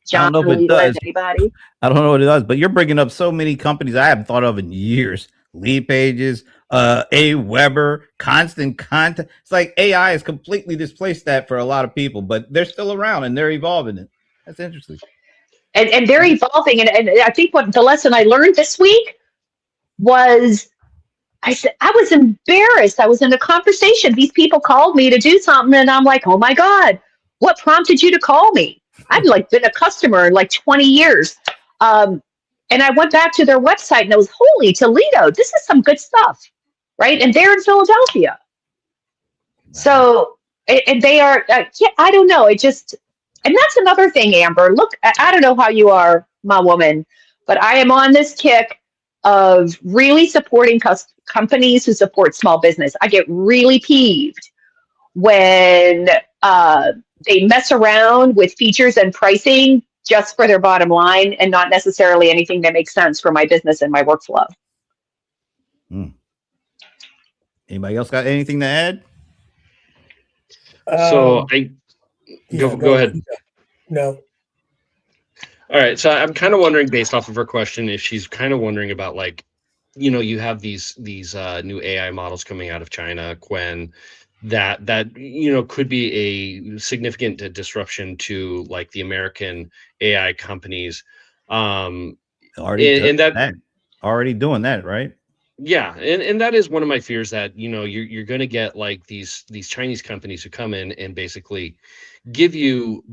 Speaker 6: John,
Speaker 1: I don't know if it does.
Speaker 6: Anybody?
Speaker 1: I don't know what it does, but you're bringing up so many companies I haven't thought of in years. Lead Pages, Aweber, Constant Contact. It's like AI has completely displaced that for a lot of people, but they're still around and they're evolving it. That's interesting.
Speaker 6: And they're evolving. And I think what the lesson I learned this week was I said, I was embarrassed. I was in a conversation. These people called me to do something. And I'm like, oh my God, what prompted you to call me? I'd like been a customer in like 20 years. And I went back to their website and I was, holy Toledo, this is some good stuff. Right. And they're in Philadelphia. Wow. So, and they are, I don't know. And that's another thing, Amber. Look, I don't know how you are, my woman, but I am on this kick of really supporting companies who support small business. I get really peeved when they mess around with features and pricing just for their bottom line and not necessarily anything that makes sense for my business and my workflow.
Speaker 1: Anybody else got anything to add?
Speaker 2: So go ahead.
Speaker 5: No.
Speaker 2: All right. So I'm kind of wondering, based off of her question, if she's kind of wondering about, like, you have these new AI models coming out of China, Quen, that could be a significant disruption to like the American AI companies.
Speaker 1: Already doing that, right?
Speaker 2: Yeah, and that is one of my fears, that you're going to get like these Chinese companies who come in and basically give you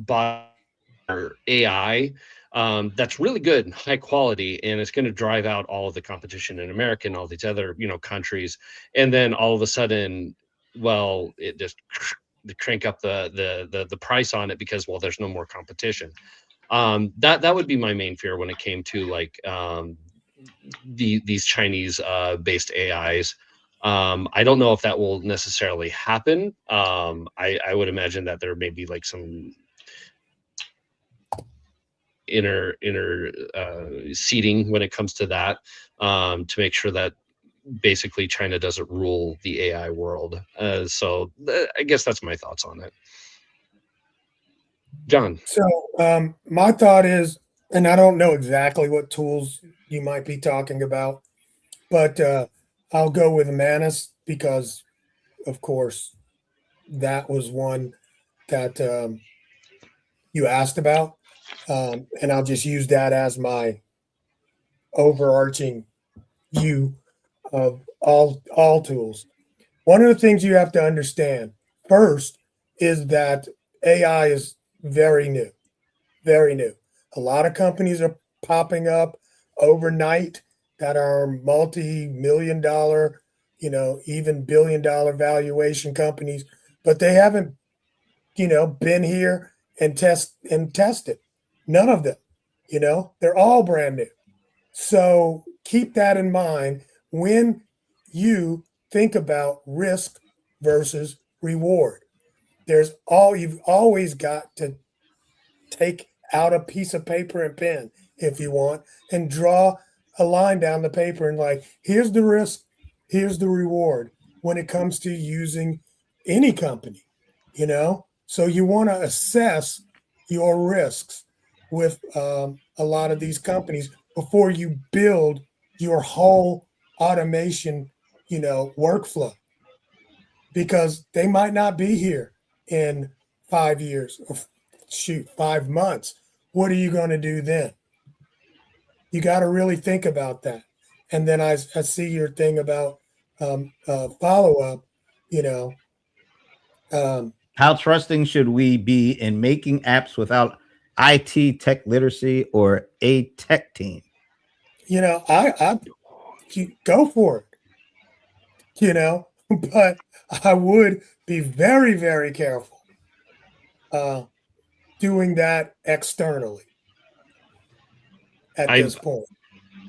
Speaker 2: AI that's really good and high quality, and it's going to drive out all of the competition in America and all these other countries, and then all of a sudden, well, it just crank up the price on it because, well, there's no more competition. That would be my main fear when it came to like these Chinese based AIs. I don't know if that will necessarily happen. I would imagine that there may be like some inner seating when it comes to that, to make sure that basically China doesn't rule the AI world. So I guess that's my thoughts on it. John.
Speaker 5: So my thought is, and I don't know exactly what tools you might be talking about, but I'll go with Manus because, of course, that was one that you asked about. And I'll just use that as my overarching view of all tools. One of the things you have to understand first is that AI is very new, very new. A lot of companies are popping up overnight that are multi-million dollar, even billion-dollar valuation companies, but they haven't, been here and tested. None of them, they're all brand new. So keep that in mind when you think about risk versus reward. You've always got to take out a piece of paper and pen if you want and draw a line down the paper and like, here's the risk, here's the reward when it comes to using any company, So you want to assess your risks with a lot of these companies before you build your whole automation, workflow, because they might not be here in 5 years or 5 months. What are you going to do then? You got to really think about that. And then I see your thing about follow-up,
Speaker 1: How trusting should we be in making apps without IT tech literacy or a tech team?
Speaker 5: I go for it, but I would be very, very careful doing that externally at this point.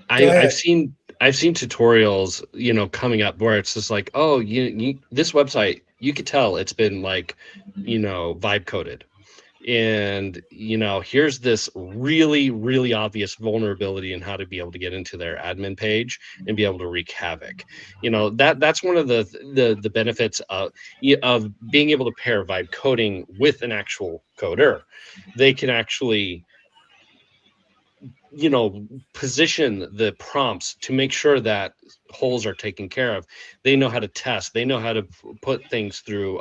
Speaker 2: I've seen tutorials, coming up where it's just like, oh, you this website, you could tell it's been like, vibe coded. And, here's this really, really obvious vulnerability in how to be able to get into their admin page and be able to wreak havoc. That's one of the benefits of being able to pair vibe coding with an actual coder. They can actually, position the prompts to make sure that holes are taken care of. They know how to test. They know how to put things through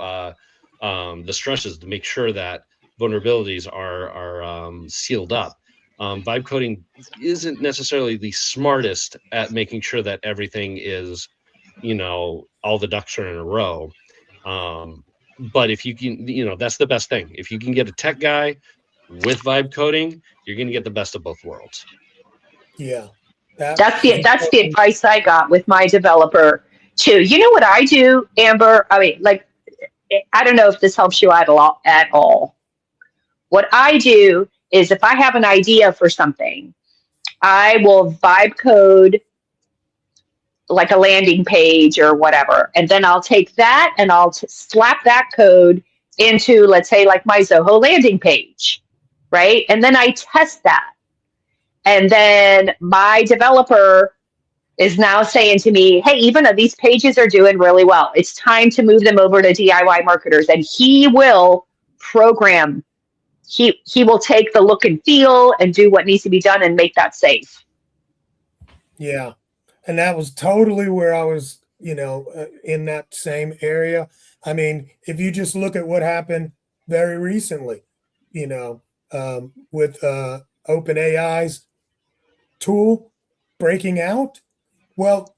Speaker 2: the stresses to make sure that vulnerabilities are sealed up. Vibe coding isn't necessarily the smartest at making sure that everything is, all the ducks are in a row. But if you can, that's the best thing. If you can get a tech guy with vibe coding, you're going to get the best of both worlds.
Speaker 5: Yeah.
Speaker 6: That's the advice I got with my developer too. You know what I do, Amber? I mean, I don't know if this helps you out at all. What I do is if I have an idea for something, I will vibe code like a landing page or whatever. And then I'll take that and I'll slap that code into, let's say, like my Zoho landing page, right? And then I test that. And then my developer is now saying to me, hey, even though these pages are doing really well, it's time to move them over to DIY marketers. And he will program. He will take the look and feel and do what needs to be done and make that safe.
Speaker 5: Yeah. And that was totally where I was, in that same area. I mean, if you just look at what happened very recently, with OpenAI's tool breaking out. Well,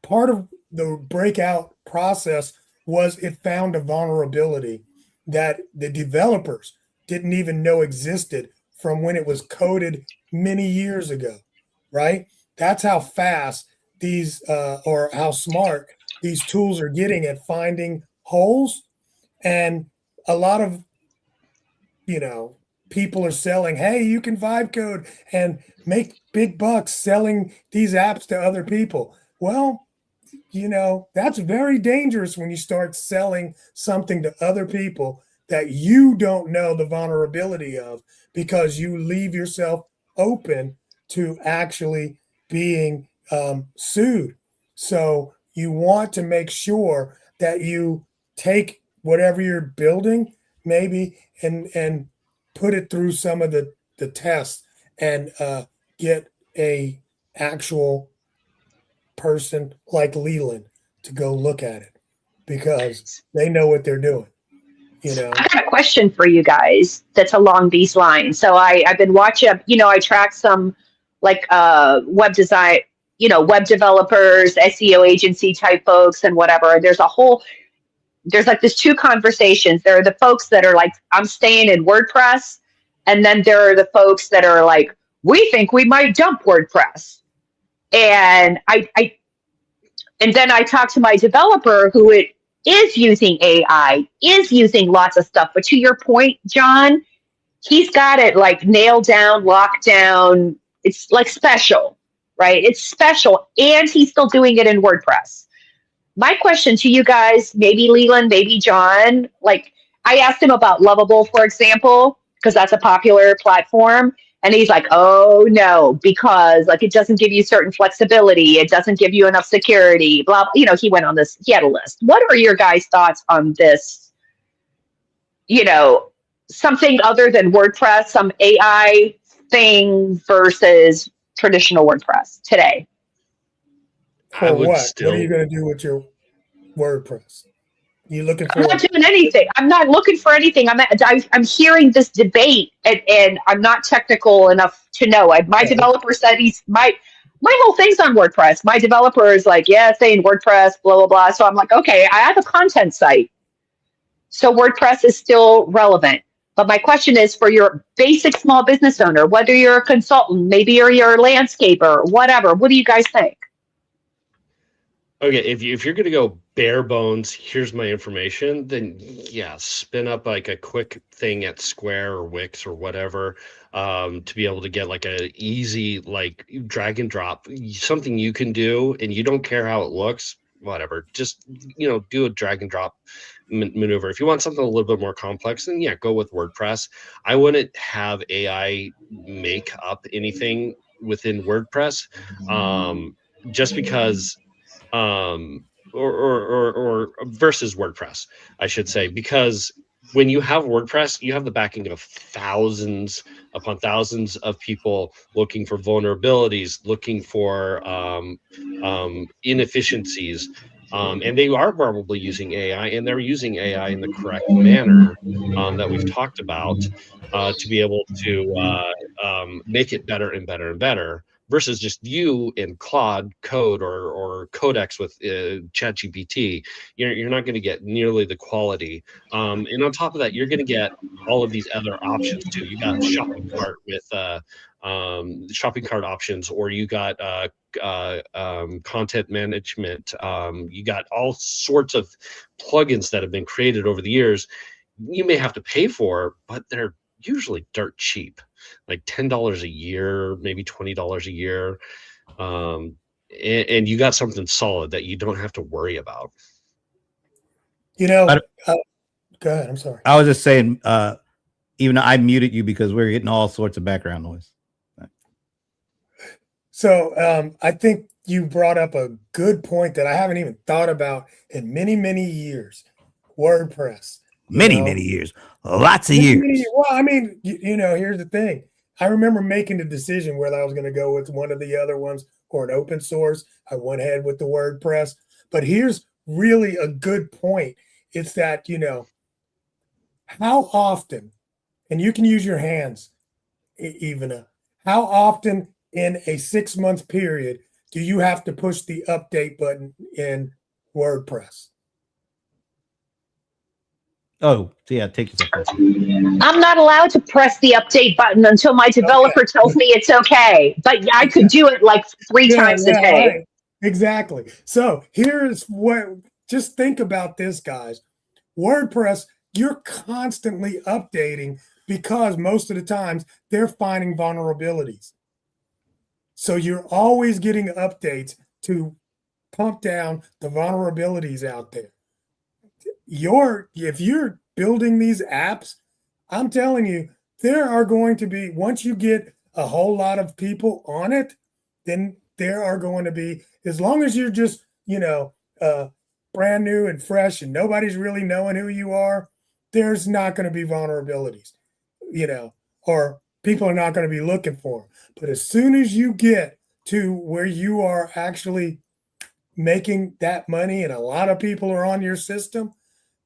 Speaker 5: part of the breakout process was it found a vulnerability that the developers didn't even know existed from when it was coded many years ago, right? That's how fast these or how smart these tools are getting at finding holes. And a lot of, people are selling, hey, you can vibe code and make big bucks selling these apps to other people. Well, that's very dangerous when you start selling something to other people that you don't know the vulnerability of, because you leave yourself open to actually being sued. So you want to make sure that you take whatever you're building maybe and put it through some of the tests and get a actual person like Leland to go look at it, because they know what they're doing.
Speaker 6: I got a question for you guys that's along these lines. So I've been watching, I track some web design, web developers, SEO agency type folks and whatever. There's there's two conversations. There are the folks that are like, I'm staying in WordPress. And then there are the folks that are like, we think we might dump WordPress. And and then I talk to my developer who is using AI, is using lots of stuff. But to your point, John, he's got it like nailed down, locked down. It's like special, right? It's special. And he's still doing it in WordPress. my question to you guys, maybe Leland, maybe John, like I asked him about Lovable, for example, because that's a popular platform. And he's like, oh no, because like it doesn't give you certain flexibility. It doesn't give you enough security, blah, you know, he went on this, he had a list. What are your guys' thoughts on this? You know, something other than WordPress, some AI thing versus traditional WordPress today?
Speaker 2: I
Speaker 5: For
Speaker 2: would
Speaker 5: what?
Speaker 2: still.
Speaker 5: What are you going to do with your WordPress? You looking
Speaker 6: I'm
Speaker 5: for?
Speaker 6: not doing anything. I'm not looking for anything. I'm hearing this debate, and I'm not technical enough to know. My developer said my whole thing's on WordPress. My developer is like, yeah, saying WordPress, blah blah blah. So I'm like, okay, I have a content site, so WordPress is still relevant. But my question is for your basic small business owner, whether you're a consultant, maybe you're a landscaper, whatever. What do you guys think?
Speaker 2: Okay, if you're gonna go bare bones, here's my information, then yeah, spin up like a quick thing at Square or Wix or whatever, to be able to get like a easy like drag and drop, something you can do, and you don't care how it looks, whatever. Just do a drag and drop maneuver. If you want something a little bit more complex, then yeah, go with WordPress. I wouldn't have AI make up anything within WordPress, just because. Or versus WordPress, I should say, because when you have WordPress, you have the backing of thousands upon thousands of people looking for vulnerabilities, looking for inefficiencies, and they are probably using AI, and they're using AI in the correct manner that we've talked about to be able to make it better and better and better. Versus just you in Claude Code or Codex with ChatGPT, you're not going to get nearly the quality. And on top of that, you're going to get all of these other options too. You got shopping cart with shopping cart options, or you got content management. You got all sorts of plugins that have been created over the years. You may have to pay for, but they're usually dirt cheap, like $10 a year, maybe $20 a year, and you got something solid that you don't have to worry about.
Speaker 5: Go ahead. I'm sorry.
Speaker 1: I was just saying, even I muted you because we're getting all sorts of background noise.
Speaker 5: So I think you brought up a good point that I haven't even thought about in many, many years. WordPress.
Speaker 1: Many years. Lots of years.
Speaker 5: Well, I mean, here's the thing. I remember making the decision whether I was going to go with one of the other ones or an open source. I went ahead with the WordPress. But here's really a good point. It's that, how often, and you can use your hands, Ivana, how often in a 6-month period do you have to push the update button in WordPress?
Speaker 1: Oh, yeah, take yourself.
Speaker 6: I'm not allowed to press the update button until my developer tells me it's okay. But I could do it like 3 times a day.
Speaker 5: Right. Exactly. So here's just think about this, guys. WordPress, you're constantly updating because most of the times they're finding vulnerabilities. So you're always getting updates to pump down the vulnerabilities out there. If you're building these apps, I'm telling you, there are going to be, once you get a whole lot of people on it, then there are going to be, as long as you're just, brand new and fresh and nobody's really knowing who you are, there's not going to be vulnerabilities, or people are not going to be looking for them. But as soon as you get to where you are actually making that money and a lot of people are on your system,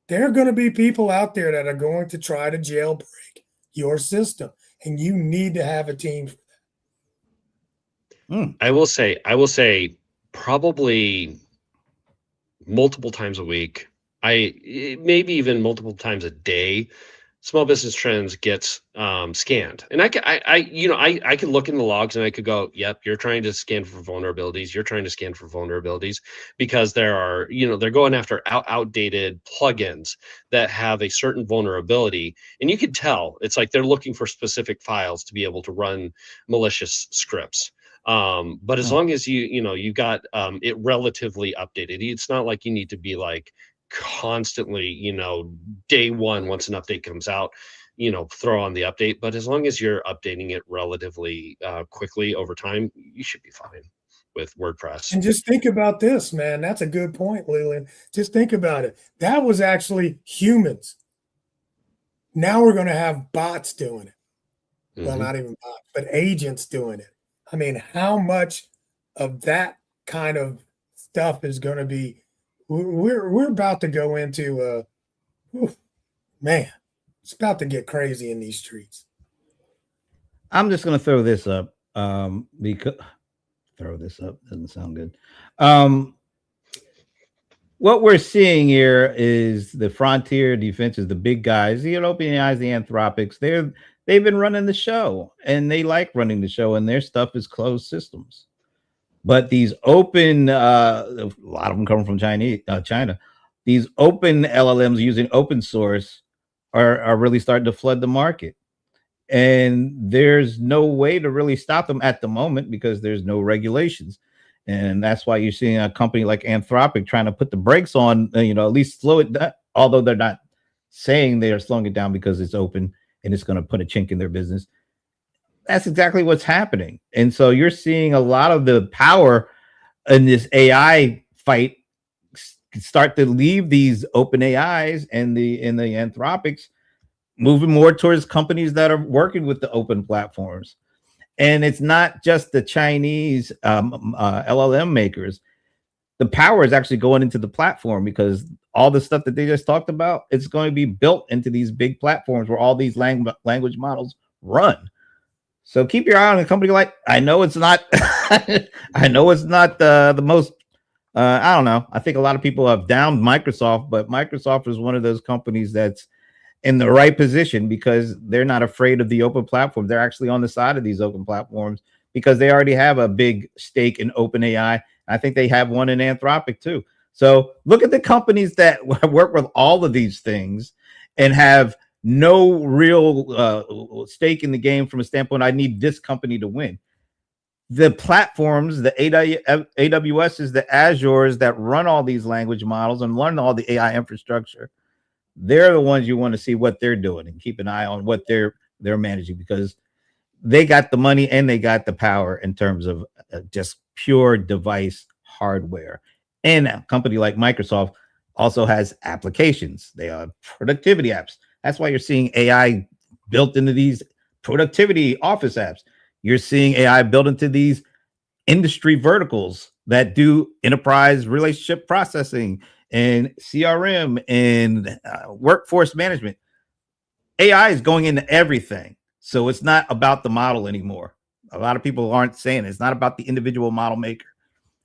Speaker 5: there are going to be people out there that are going to try to jailbreak your system, and you need to have a team for that.
Speaker 2: I will say probably multiple times a week, maybe even multiple times a day, Small Business Trends gets scanned, and I can look in the logs and I could go, yep, you're trying to scan for vulnerabilities. You're trying to scan for vulnerabilities because there are, they're going after outdated plugins that have a certain vulnerability, and you can tell it's like they're looking for specific files to be able to run malicious scripts. But as long as you got it relatively updated, it's not like you need to be like constantly, day one, once an update comes out, throw on the update. But as long as you're updating it relatively quickly over time, you should be fine with WordPress.
Speaker 5: And just think about this, man. That's a good point, Leland. Just think about it. That was actually humans. Now we're going to have bots doing it. Well, not even bots, but agents doing it. I mean, how much of that kind of stuff is going to be? We're about to go into man, it's about to get crazy in these streets.
Speaker 1: I'm just going to throw this up because throw this up doesn't sound good. What we're seeing here is the frontier defenses, the big guys, the OpenAIs, the Anthropics. They've been running the show, and they like running the show, and their stuff is closed systems. But these open, a lot of them come from China. These open LLMs using open source are really starting to flood the market. And there's no way to really stop them at the moment because there's no regulations. And that's why you're seeing a company like Anthropic trying to put the brakes on, at least slow it down, although they're not saying they are slowing it down because it's open and it's going to put a chink in their business. That's exactly what's happening. And so you're seeing a lot of the power in this AI fight start to leave these open AIs and the Anthropics, moving more towards companies that are working with the open platforms. And it's not just the Chinese LLM makers. The power is actually going into the platform because all the stuff that they just talked about, it's going to be built into these big platforms where all these language models run. So keep your eye on a company like, I know it's not the most, I don't know. I think a lot of people have downed Microsoft, but Microsoft is one of those companies that's in the right position because they're not afraid of the open platform. They're actually on the side of these open platforms because they already have a big stake in OpenAI. I think they have one in Anthropic too. So look at the companies that work with all of these things and have no real stake in the game from a standpoint, I need this company to win. The platforms, the AWSs, the Azures that run all these language models and run all the AI infrastructure, they're the ones you want to see what they're doing and keep an eye on what they're managing because they got the money and they got the power in terms of just pure device hardware. And a company like Microsoft also has applications. They are productivity apps. That's why you're seeing AI built into these productivity office apps. You're seeing AI built into these industry verticals that do enterprise relationship processing and CRM and workforce management. AI is going into everything. So it's not about the model anymore. A lot of people aren't saying it's not about the individual model maker.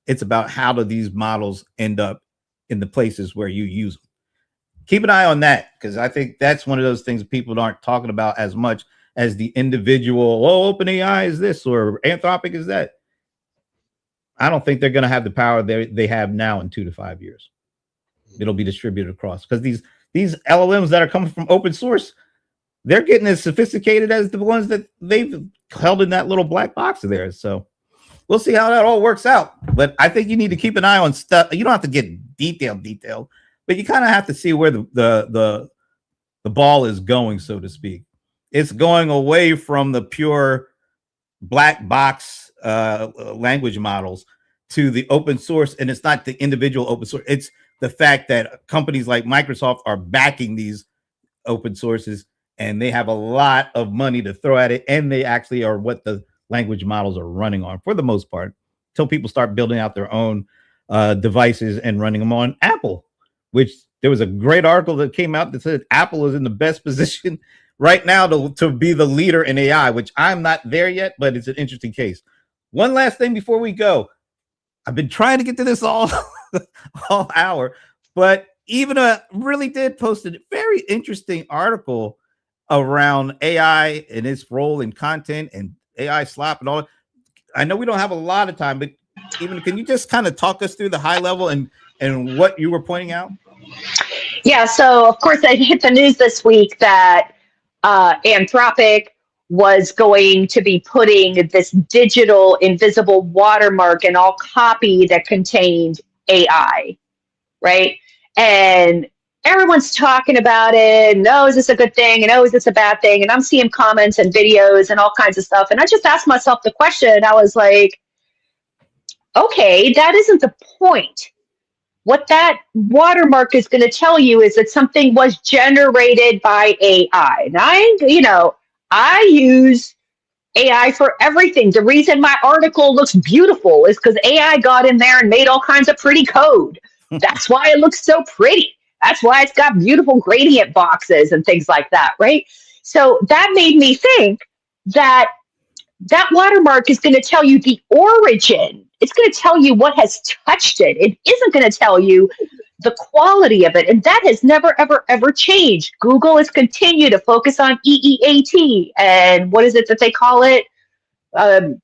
Speaker 1: It's about how do these models end up in the places where you use them. Keep an eye on that because I think that's one of those things people aren't talking about as much as the individual, OpenAI is this or Anthropic is that. I don't think they're going to have the power they have now in 2 to 5 years. It'll be distributed across because these LLMs that are coming from open source, they're getting as sophisticated as the ones that they've held in that little black box of theirs. So we'll see how that all works out. But I think you need to keep an eye on stuff. You don't have to get detailed, but you kind of have to see where the ball is going, so to speak. It's going away from the pure black box language models to the open source. And it's not the individual open source. It's the fact that companies like Microsoft are backing these open sources and they have a lot of money to throw at it. And they actually are what the language models are running on for the most part until people start building out their own devices and running them on Apple, which there was a great article that came out that said Apple is in the best position right now to be the leader in AI, which I'm not there yet, but it's an interesting case. One last thing before we go. I've been trying to get to this all hour, but even really did post a very interesting article around AI and its role in content and AI slop and all. I know we don't have a lot of time, but even can you just kind of talk us through the high level and what you were pointing out?
Speaker 6: Yeah, so of course I hit the news this week that Anthropic was going to be putting this digital invisible watermark in all copy that contained AI, right? And everyone's talking about it, and oh, is this a good thing? And oh, is this a bad thing? And I'm seeing comments and videos and all kinds of stuff. And I just asked myself the question. I was like, okay, that isn't the point. What that watermark is going to tell you is that something was generated by AI. Now, I use AI for everything. The reason my article looks beautiful is because AI got in there and made all kinds of pretty code. That's why it looks so pretty. That's why it's got beautiful gradient boxes and things like that, right? So that made me think that that watermark is going to tell you the origin. It's going to tell you what has touched it. It isn't going to tell you the quality of it. And that has never, ever, ever changed. Google has continued to focus on EEAT and what is it that they call it? The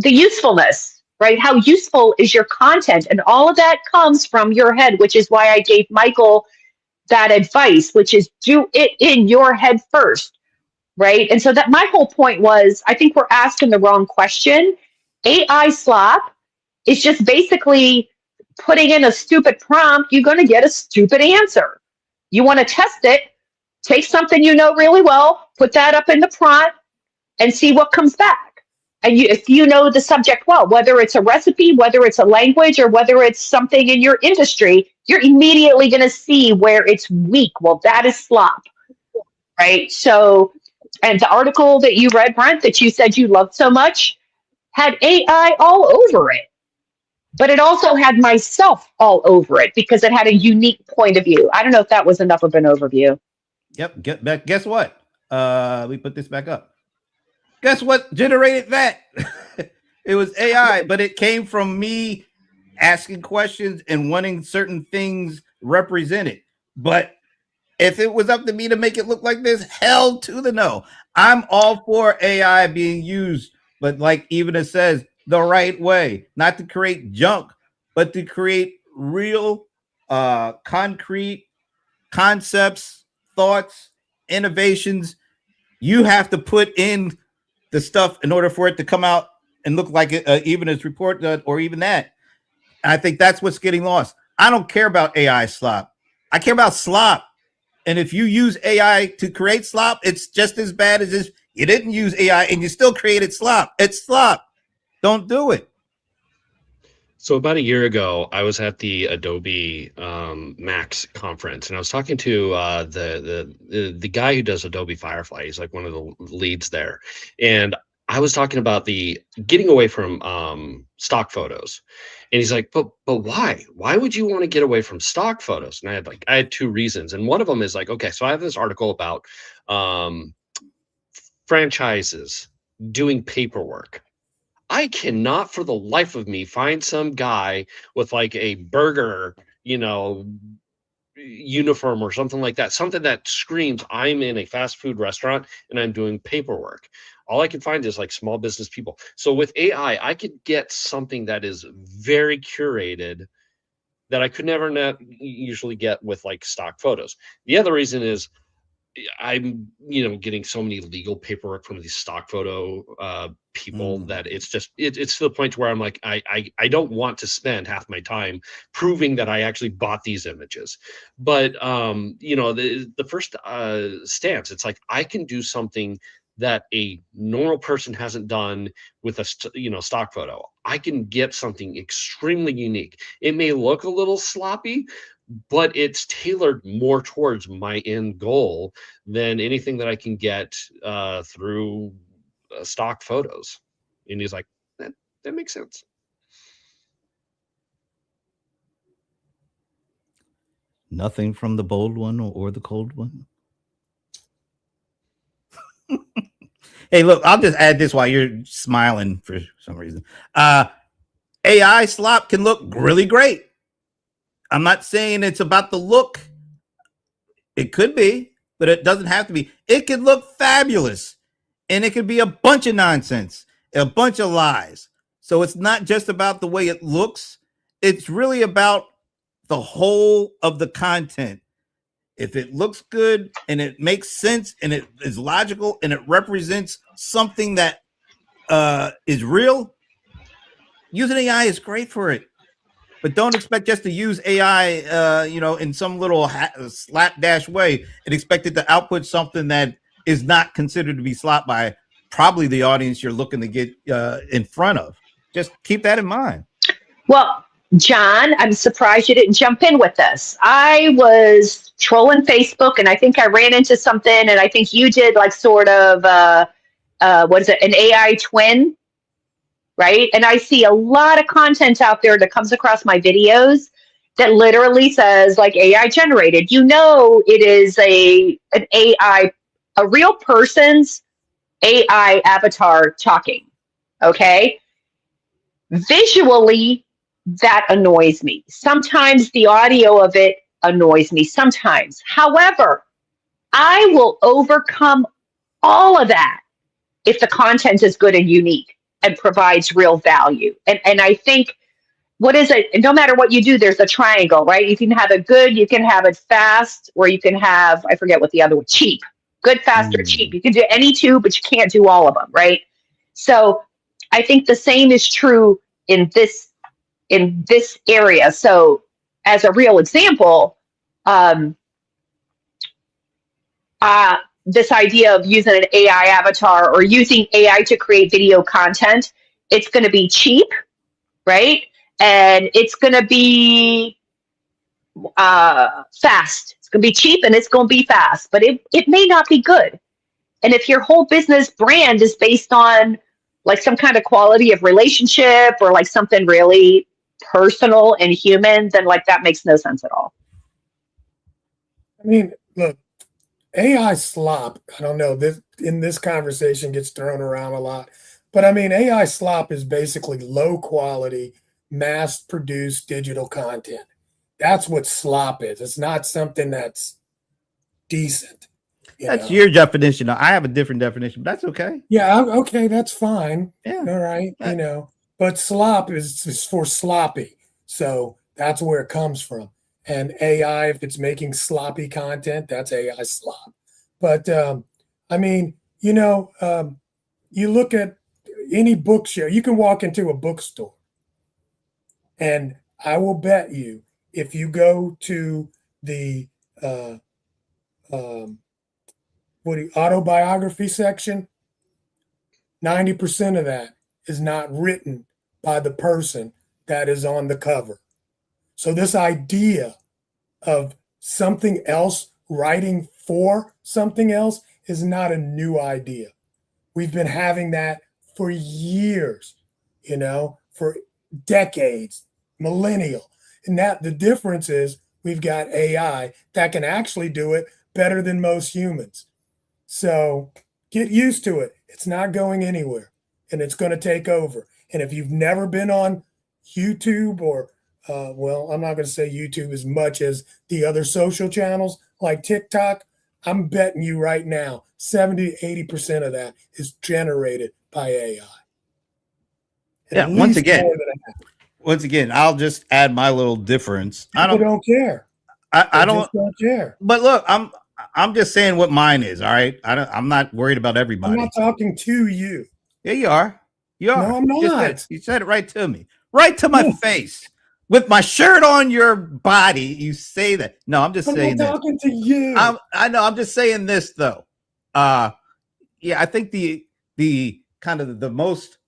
Speaker 6: usefulness, right? How useful is your content? And all of that comes from your head, which is why I gave Michael that advice, which is do it in your head first. Right. And so that my whole point was, I think we're asking the wrong question. AI slop is just basically putting in a stupid prompt. You're going to get a stupid answer. You want to test it, take something you know really well, put that up in the prompt and see what comes back. And if you know the subject well, whether it's a recipe, whether it's a language, or whether it's something in your industry, you're immediately going to see where it's weak. Well, that is slop. Right. So, and the article that you read, Brent, that you said you loved so much, had AI all over it. But it also had myself all over it because it had a unique point of view. I don't know if that was enough of an overview.
Speaker 1: Yep. Guess what? We put this back up. Guess what generated that? It was AI, but it came from me asking questions and wanting certain things represented. But if it was up to me to make it look like this, hell to the no. I'm all for AI being used, but like Ivana says, the right way, not to create junk, but to create real, concrete concepts, thoughts, innovations. You have to put in the stuff in order for it to come out and look like it, even as report or even that. And I think that's what's getting lost. I don't care about AI slop. I care about slop. And if you use AI to create slop, it's just as bad as if you didn't use AI and you still created slop. It's slop. Don't do it.
Speaker 2: So about a year ago, I was at the Adobe Max conference, and I was talking to the guy who does Adobe Firefly. He's like one of the leads there, and I was talking about the getting away from stock photos. And he's like, but why? Why would you want to get away from stock photos? And I had two reasons. And one of them is like, okay, so I have this article about franchises doing paperwork. I cannot for the life of me find some guy with like a burger, uniform or something like that, something that screams I'm in a fast food restaurant and I'm doing paperwork. All I can find is like small business people. So with AI, I could get something that is very curated that I could never usually get with like stock photos. The other reason is I'm, getting so many legal paperwork from these stock photo people that it's just it's to the point where I'm like, I don't want to spend half my time proving that I actually bought these images. But the first stance, it's like I can do something that a normal person hasn't done with a stock photo. I can get something extremely unique. It may look a little sloppy, but it's tailored more towards my end goal than anything that I can get through stock photos. And he's like, that makes sense.
Speaker 1: Nothing from the bold one or the cold one. Hey, look, I'll just add this while you're smiling for some reason. AI slop can look really great. I'm not saying it's about the look. It could be, but it doesn't have to be. It could look fabulous, and it could be a bunch of nonsense, a bunch of lies. So it's not just about the way it looks. It's really about the whole of the content. If it looks good and it makes sense and it is logical and it represents something that is real, using AI is great for it. But don't expect just to use AI, in some little slapdash way and expect it to output something that is not considered to be slop by probably the audience you're looking to get in front of. Just keep that in mind.
Speaker 6: Well, John, I'm surprised you didn't jump in with this. I was trolling Facebook and I think I ran into something, and I think you did like sort of, what is it, an AI twin, right? And I see a lot of content out there that comes across my videos that literally says like AI generated. You know, it is an AI, a real person's AI avatar talking, okay? Visually, that annoys me. Sometimes the audio of it annoys me sometimes. However, I will overcome all of that if the content is good and unique and provides real value. And I think, what is it? No matter what you do, there's a triangle, right? You can have it good, you can have it fast, or you can have, I forget what the other one, cheap. Good, fast, or cheap. You can do any two, but you can't do all of them, right? So I think the same is true in this area. So as a real example, this idea of using an AI avatar or using AI to create video content, it's going to be cheap, right? And it's going to be fast. It's going to be cheap and it's going to be fast, but it may not be good. And if your whole business brand is based on like some kind of quality of relationship or like something really personal and human, then like that makes no sense at all.
Speaker 5: I mean, look, AI slop, I don't know, this in this conversation gets thrown around a lot, but I mean, AI slop is basically low quality, mass produced digital content. That's what slop is. It's not something that's decent.
Speaker 1: That's your definition. I have a different definition, but that's okay.
Speaker 5: Yeah, okay, that's fine.
Speaker 1: Yeah.
Speaker 5: All right, but slop is for sloppy. So that's where it comes from. And AI, if it's making sloppy content, that's AI slop. But I mean, you look at any bookshop, you can walk into a bookstore, and I will bet you if you go to the autobiography section, 90% of that is not written by the person that is on the cover. So this idea of something else writing for something else is not a new idea. We've been having that for years, for decades, millennial. And that the difference is we've got AI that can actually do it better than most humans. So get used to it. It's not going anywhere, and it's going to take over. And if you've never been on YouTube or, I'm not going to say YouTube as much as the other social channels like TikTok, I'm betting you right now, 70 to 80% of that is generated by AI.
Speaker 1: Yeah, once again, I'll just add my little difference.
Speaker 5: People don't care.
Speaker 1: I don't
Speaker 5: care.
Speaker 1: But look, I'm just saying what mine is. All right. I'm not worried about everybody.
Speaker 5: I'm not talking to you.
Speaker 1: Yeah, you are. You are.
Speaker 5: No, I'm not.
Speaker 1: You said it right to me, right to my face, with my shirt on your body. You say that. No, I'm just saying.
Speaker 5: I'm talking to you.
Speaker 1: I know. I'm just saying this though. Yeah, I think the kind of the most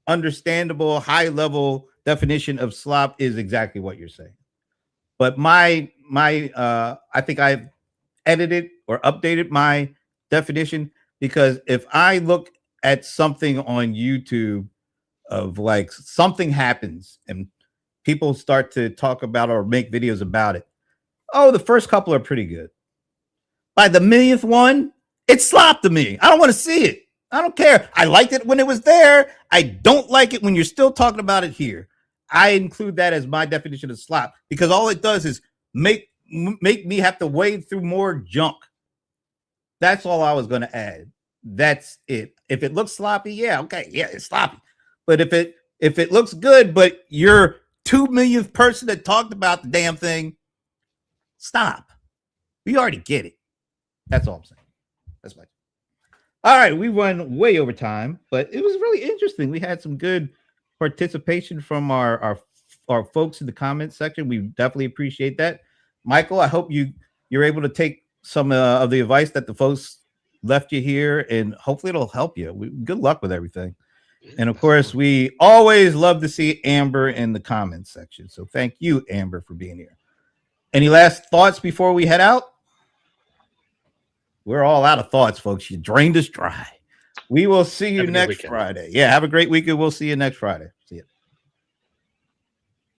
Speaker 1: understandable, high level definition of slop is exactly what you're saying. But my I think I've edited or updated my definition, because if I look at something on YouTube of like something happens and people start to talk about or make videos about it, the first couple are pretty good. By the millionth one, it's slop to me. I don't want to see it. I don't care. I liked it when it was there. I don't like it when you're still talking about it here. I include that as my definition of slop, because all it does is make me have to wade through more junk. That's all I was going to add. That's it. If it looks sloppy, yeah, okay, yeah, it's sloppy. But if it looks good, but you're 2 millionth person that talked about the damn thing, stop. We already get it. That's all I'm saying. That's my. All right, we went way over time, but it was really interesting. We had some good participation from our folks in the comments section. We definitely appreciate that. Michael, I hope you're able to take some of the advice that the folks left you here, and hopefully it'll help you. Good luck with everything. And of course, we always love to see Amber in the comments section. So thank you, Amber, for being here. Any last thoughts before we head out? We're all out of thoughts, folks. You drained us dry. We will see you next Friday. Yeah, have a great weekend. We'll see you next Friday. See you.